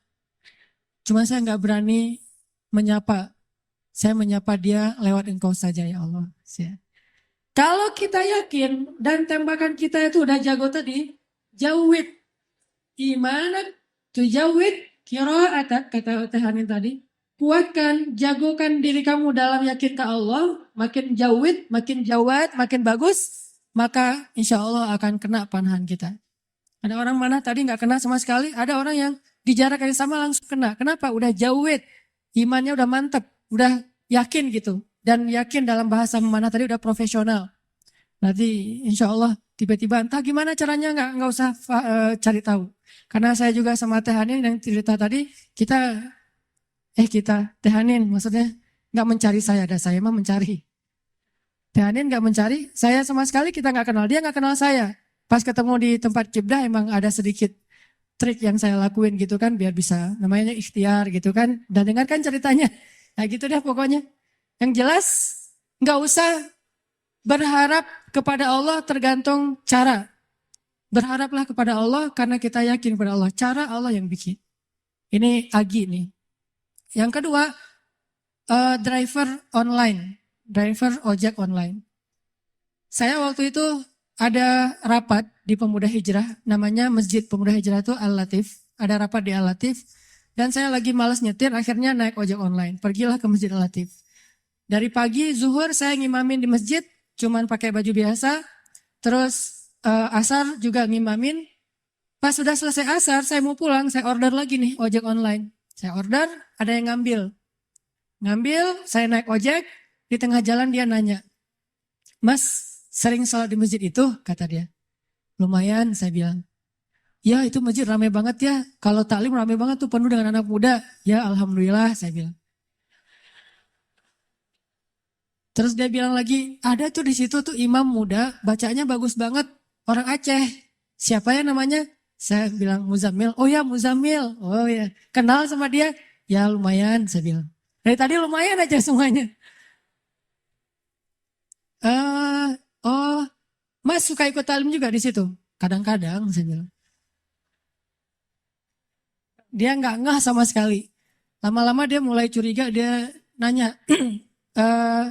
Cuma saya nggak berani menyapa. Saya menyapa dia lewat engkau saja ya Allah. Kalau kita yakin dan tembakan kita itu udah jago tadi, jawid imanak tujawid qira'at kata Teh Hanin tadi. Kuatkan, jagokan diri kamu dalam yakin ke Allah, makin jawid, makin jawad, makin bagus, maka insya Allah akan kena panahan kita. Ada orang mana tadi nggak kena sama sekali, ada orang yang di jarak yang sama langsung kena. Kenapa? Udah jawid, imannya udah mantep, udah yakin gitu. Dan yakin dalam bahasa mana tadi udah profesional. Nanti insya Allah tiba-tiba entah gimana caranya nggak usah cari tahu. Karena saya juga sama Teh Hanin yang cerita tadi, kita Teh Hanin maksudnya nggak mencari saya, ada saya mah mencari. Teh Hanin nggak mencari, saya sama sekali kita nggak kenal, dia nggak kenal saya. Pas ketemu di tempat kibdah emang ada sedikit trik yang saya lakuin gitu kan, biar bisa namanya ikhtiar gitu kan. Dan dengarkan ceritanya, nah gitu deh pokoknya. Yang jelas nggak usah berharap kepada Allah tergantung cara. Berharaplah kepada Allah karena kita yakin kepada Allah. Cara Allah yang bikin. Ini Agi nih. Yang kedua, driver online. Driver ojek online. Saya waktu itu ada rapat di Pemuda Hijrah. Namanya Masjid Pemuda Hijrah itu Al-Latif. Ada rapat di Al-Latif. Dan saya lagi malas nyetir, akhirnya naik ojek online. Pergilah ke Masjid Al-Latif. Dari pagi, zuhur saya ngimamin di masjid. Cuman pakai baju biasa. Terus asar juga ngimamin. Pas sudah selesai asar, saya mau pulang, saya order lagi nih ojek online. Saya order, ada yang ngambil. Ngambil, saya naik ojek, di tengah jalan dia nanya, Mas, sering sholat di masjid itu? Kata dia. Lumayan, saya bilang. Ya, itu masjid ramai banget ya. Kalau taklim ramai banget tuh, penuh dengan anak muda. Ya, alhamdulillah, saya bilang. Terus dia bilang lagi, ada tuh di situ tuh imam muda, bacanya bagus banget, orang Aceh. Siapa ya namanya? Saya bilang Muzammil. Oh ya Muzammil. Oh ya. Kenal sama dia? Ya lumayan saya bilang. Dari tadi lumayan aja semuanya. Eh, oh, Mas suka ikut talim juga di situ? Kadang-kadang saya bilang. Dia nggak ngeh sama sekali. Lama-lama dia mulai curiga, dia nanya, eh,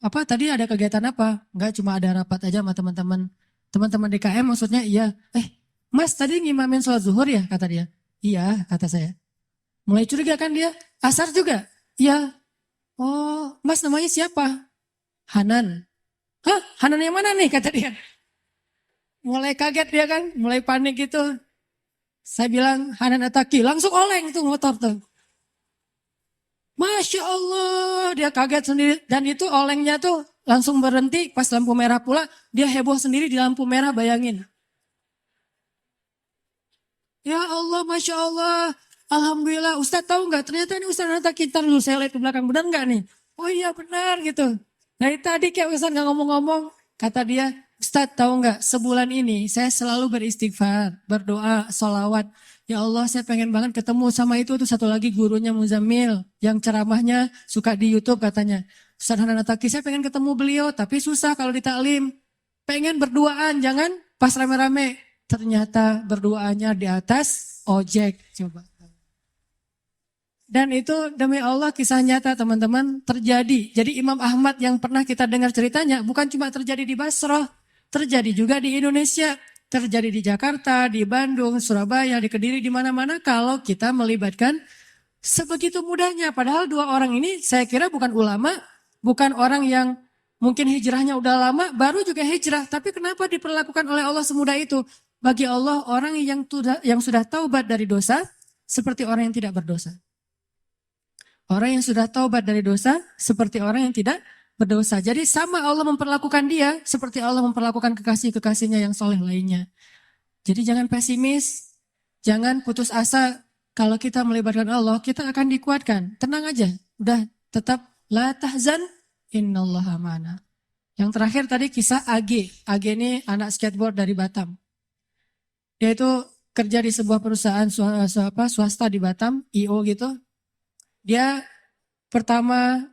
apa tadi ada kegiatan apa? Nggak, cuma ada rapat aja sama teman-teman. Teman-teman DKM maksudnya iya. Mas tadi ngimamin sholat zuhur ya? Kata dia. Iya, kata saya. Mulai curiga kan dia. Asar juga? Iya. Oh, Mas namanya siapa? Hanan. Hah? Hanan yang mana nih? Kata dia. Mulai kaget dia kan, mulai panik gitu. Saya bilang Hanan Ataki, langsung oleng tuh motor tuh. Masya Allah, dia kaget sendiri. Dan itu olengnya tuh langsung berhenti pas lampu merah pula. Dia heboh sendiri di lampu merah, bayangin. Ya Allah, Masya Allah. Alhamdulillah, Ustadz tahu nggak? Ternyata ini Ustadz Nata Kintar dulu. Saya lihat ke belakang, benar nggak nih? Oh iya benar gitu. Dari tadi kayak Ustadz nggak ngomong-ngomong. Kata dia, Ustadz tahu nggak? Sebulan ini saya selalu beristighfar, berdoa, sholawat. Ya Allah, saya pengen banget ketemu sama itu tuh satu lagi gurunya Muzammil. Yang ceramahnya suka di YouTube katanya. Ustadz Hanan Ataki, saya pengen ketemu beliau. Tapi susah kalau di taklim. Pengen berduaan, jangan pas rame-rame. Ternyata berduanya di atas ojek. Coba. Dan itu demi Allah kisah nyata teman-teman terjadi. Jadi Imam Ahmad yang pernah kita dengar ceritanya bukan cuma terjadi di Basrah. Terjadi juga di Indonesia. Terjadi di Jakarta, di Bandung, Surabaya, di Kediri, di mana-mana kalau kita melibatkan sebegitu mudahnya. Padahal dua orang ini saya kira bukan ulama, bukan orang yang mungkin hijrahnya udah lama, baru juga hijrah. Tapi kenapa diperlakukan oleh Allah semudah itu? Bagi Allah orang yang sudah taubat dari dosa seperti orang yang tidak berdosa. Orang yang sudah taubat dari dosa seperti orang yang tidak berdosa. Jadi sama Allah memperlakukan dia seperti Allah memperlakukan kekasih-kekasihnya yang soleh lainnya. Jadi jangan pesimis, jangan putus asa. Kalau kita melibatkan Allah, kita akan dikuatkan. Tenang aja, udah tetap la tahzan innallaha ma'ana. Yang terakhir tadi kisah AG. AG ini anak skateboard dari Batam. Dia itu kerja di sebuah perusahaan swasta di Batam, IO gitu. Dia pertama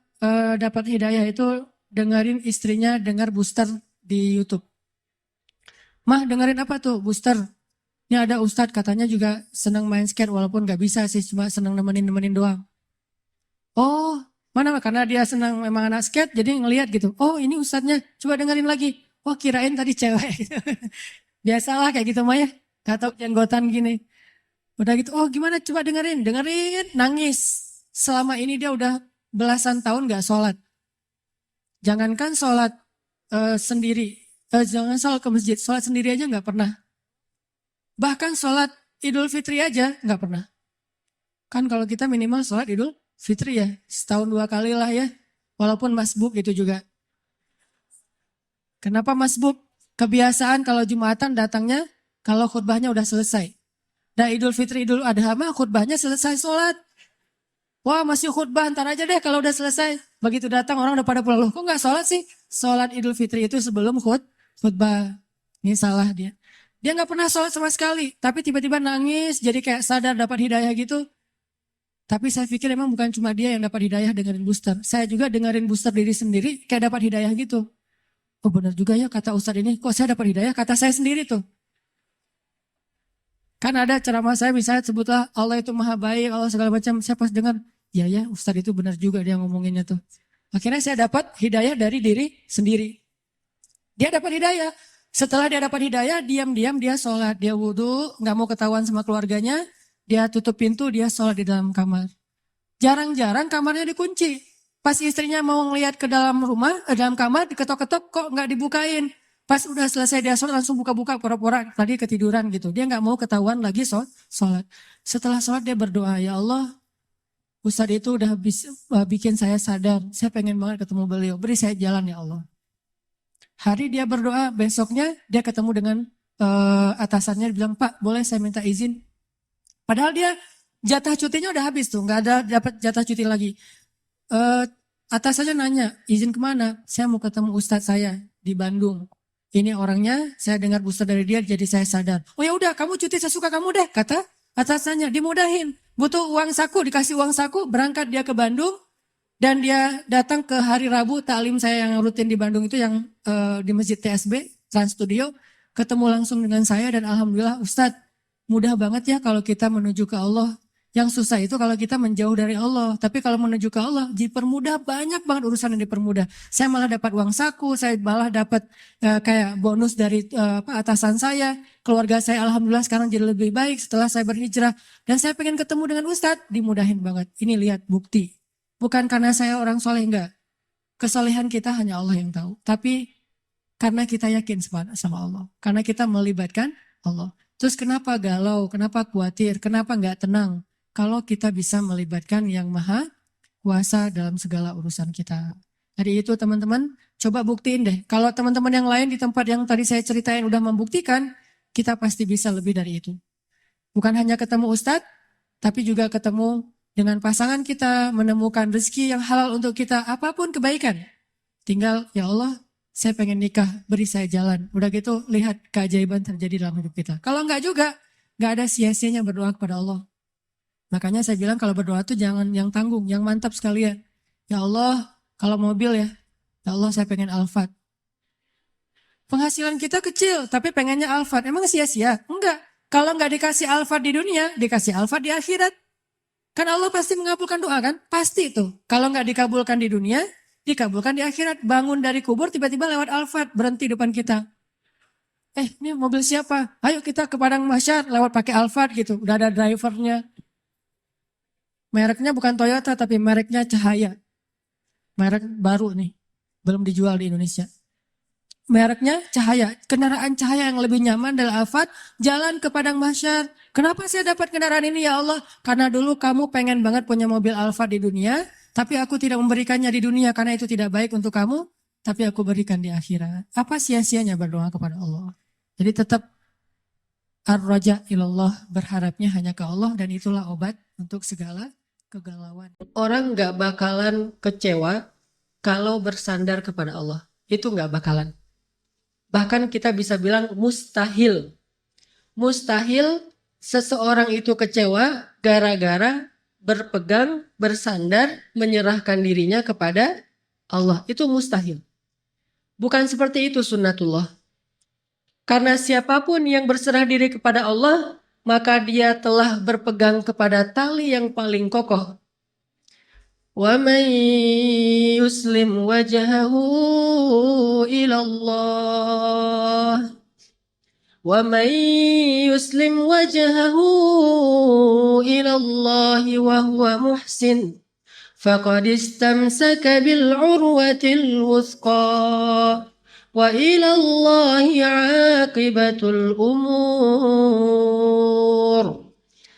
dapat hidayah itu dengerin istrinya dengar booster di YouTube. Mah dengerin apa tuh booster? Ini ada ustadz katanya juga senang main skate walaupun gak bisa sih, cuma senang nemenin doang. Oh, mana karena dia senang memang anak skate jadi ngelihat gitu. Oh ini ustadznya, coba dengerin lagi. Oh kirain tadi cewek. Biasalah kayak gitu Maya. Gak tau jenggotan gini. Udah gitu, oh gimana coba dengerin, nangis. Selama ini dia udah belasan tahun gak sholat. Jangankan sholat sendiri, jangan sholat ke masjid, sholat sendiri aja gak pernah. Bahkan sholat Idul Fitri aja gak pernah. Kan kalau kita minimal sholat Idul Fitri ya, setahun 2 kali lah ya. Walaupun masbuk itu juga. Kenapa masbuk? Kebiasaan kalau Jumatan datangnya kalau khutbahnya udah selesai. Dan Idul Fitri, Idul Adha mah khutbahnya selesai sholat. Wah masih khutbah, ntar aja deh kalau udah selesai. Begitu datang orang udah pada pulang. Loh kok gak sholat sih? Sholat Idul Fitri itu sebelum khutbah. Ini salah dia. Dia gak pernah sholat sama sekali. Tapi tiba-tiba nangis, jadi kayak sadar dapat hidayah gitu. Tapi saya pikir emang bukan cuma dia yang dapat hidayah dengerin booster. Saya juga dengerin booster diri sendiri kayak dapat hidayah gitu. Oh benar juga ya kata Ustadz ini. Kok saya dapat hidayah? Kata saya sendiri tuh. Kan ada ceramah saya misalnya sebutlah Allah itu maha baik, Allah segala macam. Saya pas dengar, ya Ustadz itu benar juga dia ngomonginnya tuh. Akhirnya saya dapat hidayah dari diri sendiri. Dia dapat hidayah. Setelah dia dapat hidayah, diam-diam dia sholat. Dia wudhu, gak mau ketahuan sama keluarganya. Dia tutup pintu, dia sholat di dalam kamar. Jarang-jarang kamarnya dikunci. Pas istrinya mau ngelihat ke dalam rumah, dalam kamar, diketok-ketok kok gak dibukain. Pas udah selesai dia sholat langsung buka-buka pura-pura tadi ketiduran gitu. Dia gak mau ketahuan lagi sholat. Setelah sholat dia berdoa, ya Allah Ustadz itu udah bikin saya sadar. Saya pengen banget ketemu beliau. Beri saya jalan ya Allah. Hari dia berdoa, besoknya dia ketemu dengan atasannya. Dia bilang, Pak boleh saya minta izin. Padahal dia jatah cutinya udah habis tuh. Gak ada dapat jatah cuti lagi. Atasannya nanya, izin kemana? Saya mau ketemu Ustadz saya di Bandung. ini orangnya, saya dengar booster dari dia, jadi saya sadar. Oh ya udah, kamu cuti sesuka kamu deh, kata atasannya, dimudahin. Butuh uang saku, dikasih uang saku, berangkat dia ke Bandung, dan dia datang ke hari Rabu, taklim saya yang rutin di Bandung itu yang di Masjid TSB, Trans Studio, ketemu langsung dengan saya dan alhamdulillah Ustadz, mudah banget ya kalau kita menuju ke Allah. Yang susah itu kalau kita menjauh dari Allah. Tapi kalau menuju ke Allah, dipermudah, banyak banget urusan yang dipermudah. Saya malah dapat uang saku, saya malah dapat kayak bonus dari atasan saya. Keluarga saya alhamdulillah sekarang jadi lebih baik setelah saya berhijrah. Dan saya pengen ketemu dengan Ustadz, dimudahin banget. Ini lihat bukti. Bukan karena saya orang soleh, enggak. Kesolehan kita hanya Allah yang tahu. Tapi karena kita yakin sama Allah. Karena kita melibatkan Allah. Terus kenapa galau, kenapa khawatir, kenapa enggak tenang? Kalau kita bisa melibatkan yang maha kuasa dalam segala urusan kita. Jadi itu teman-teman, coba buktiin deh. Kalau teman-teman yang lain di tempat yang tadi saya ceritain udah membuktikan, kita pasti bisa lebih dari itu. Bukan hanya ketemu Ustadz, tapi juga ketemu dengan pasangan kita, menemukan rezeki yang halal untuk kita, apapun kebaikan. Tinggal, ya Allah, saya pengen nikah, beri saya jalan. Udah gitu, lihat keajaiban terjadi dalam hidup kita. Kalau enggak juga, enggak ada sia-sianya berdoa kepada Allah. Makanya saya bilang kalau berdoa tuh jangan yang tanggung, yang mantap sekalian. Ya Allah, kalau mobil ya Allah saya pengen Alphard. Penghasilan kita kecil, tapi pengennya Alphard. Emang sia-sia? Enggak. Kalau enggak dikasih Alphard di dunia, dikasih Alphard di akhirat. Kan Allah pasti mengabulkan doa kan? Pasti itu. Kalau enggak dikabulkan di dunia, dikabulkan di akhirat. Bangun dari kubur, tiba-tiba lewat Alphard, berhenti depan kita. Ini mobil siapa? Ayo kita ke Padang Mahsyar, lewat pakai Alphard gitu. Udah ada drivernya. Mereknya bukan Toyota tapi mereknya Cahaya. Merek baru nih. Belum dijual di Indonesia. Mereknya Cahaya. Kendaraan Cahaya yang lebih nyaman adalah Alphard. Jalan ke Padang Mahsyar. Kenapa saya dapat kendaraan ini ya Allah? Karena dulu kamu pengen banget punya mobil Alphard di dunia. Tapi aku tidak memberikannya di dunia karena itu tidak baik untuk kamu. Tapi aku berikan di akhirat. Apa sia-sianya berdoa kepada Allah? Jadi tetap ar-raja ilallah, berharapnya hanya ke Allah dan itulah obat untuk segala kegalauan. Orang gak bakalan kecewa kalau bersandar kepada Allah. Itu gak bakalan. Bahkan kita bisa bilang mustahil. Mustahil seseorang itu kecewa gara-gara berpegang, bersandar, menyerahkan dirinya kepada Allah. Itu mustahil. Bukan seperti itu sunnatullah. Karena siapapun yang berserah diri kepada Allah, maka dia telah berpegang kepada tali yang paling kokoh. Wa man yuslim wajhahu ila Allah. Wa man yuslim wajhahu ila Allah wa huwa muhsin. Faqad istamsaka bil urwatil wuthqa. Wa ilallahi aqibatul umur.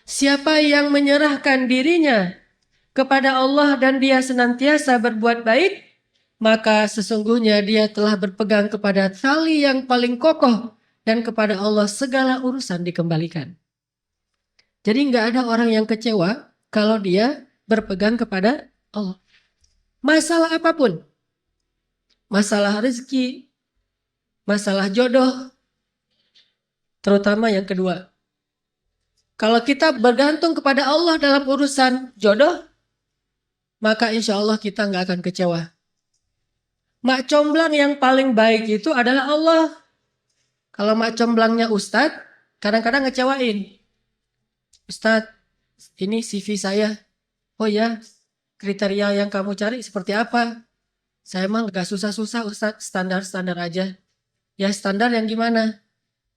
Siapa yang menyerahkan dirinya kepada Allah dan dia senantiasa berbuat baik, maka sesungguhnya dia telah berpegang kepada tali yang paling kokoh dan kepada Allah segala urusan dikembalikan. Jadi nggak ada orang yang kecewa kalau dia berpegang kepada Allah. Masalah apapun, masalah rezeki, masalah jodoh, terutama yang kedua. Kalau kita bergantung kepada Allah dalam urusan jodoh, maka insya Allah kita nggak akan kecewa. Mak comblang yang paling baik itu adalah Allah. Kalau mak comblangnya Ustadz, kadang-kadang ngecewain. Ustadz, ini CV saya. Oh ya, kriteria yang kamu cari seperti apa? Saya emang gak susah-susah Ustadz, standar-standar aja. Ya standar yang gimana?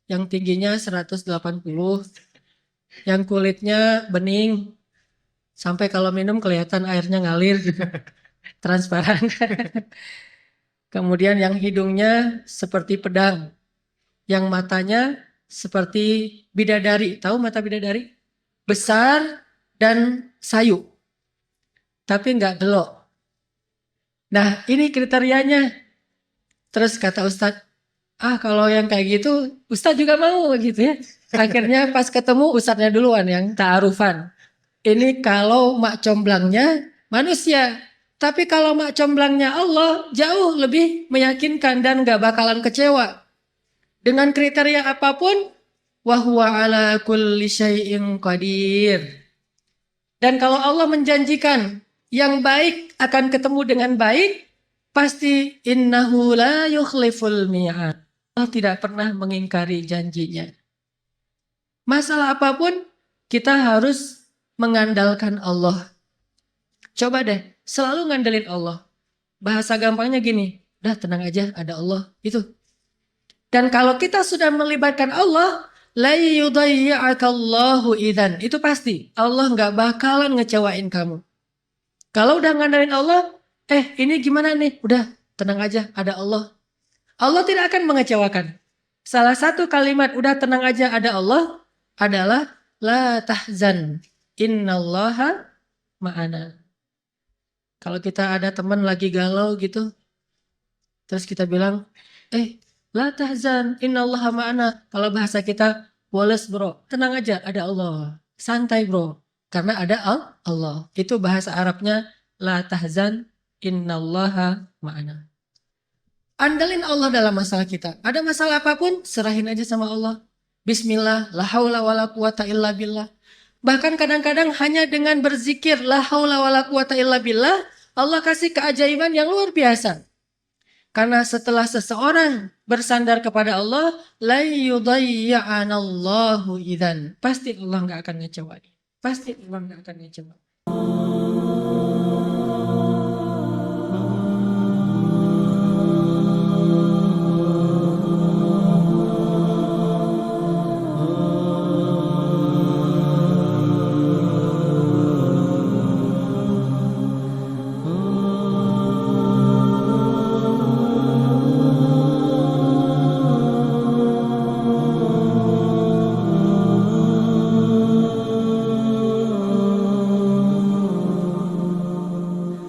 Yang tingginya 180, yang kulitnya bening, sampai kalau minum kelihatan airnya ngalir, transparan. Kemudian yang hidungnya seperti pedang, yang matanya seperti bidadari. Tahu mata bidadari? Besar dan sayu, tapi nggak gelok. Nah ini kriterianya. Terus kata Ustadz, kalau yang kayak gitu Ustadz juga mau gitu ya. Akhirnya pas ketemu Ustadznya duluan yang ta'arufan. Ini kalau mak comblangnya manusia. Tapi kalau mak comblangnya Allah jauh lebih meyakinkan dan gak bakalan kecewa. Dengan kriteria apapun, wa huwa ala kulli syai'in qadir. Dan kalau Allah menjanjikan yang baik akan ketemu dengan baik, pasti innahu la yukhliful mi'ad. Allah tidak pernah mengingkari janjinya. Masalah apapun, kita harus mengandalkan Allah. Coba deh, selalu ngandelin Allah. Bahasa gampangnya gini, udah tenang aja, ada Allah. Itu. Dan kalau kita sudah melibatkan Allah, la yudayyi'akallahu idzan. Itu pasti. Allah nggak bakalan ngecewain kamu. Kalau udah ngandelin Allah, ini gimana nih? Udah, tenang aja, ada Allah. Allah tidak akan mengecewakan. Salah satu kalimat udah tenang aja ada Allah adalah la tahzan. Innallaha ma'ana. Kalau kita ada teman lagi galau gitu, terus kita bilang, la tahzan, innallaha ma'ana. Kalau bahasa kita, woles bro, tenang aja, ada Allah. Santai bro, karena ada Allah. Itu bahasa Arabnya, la tahzan, innallaha ma'ana. Andalin Allah dalam masalah kita. Ada masalah apapun, serahin aja sama Allah. Bismillah, la haula wa la quwata illa billah. Bahkan kadang-kadang hanya dengan berzikir, la haula wa la quwata illa billah, Allah kasih keajaiban yang luar biasa. Karena setelah seseorang bersandar kepada Allah, la yudayya'anallahu idzan. Pasti Allah nggak akan ngecewain. Pasti Allah nggak akan ngecewain.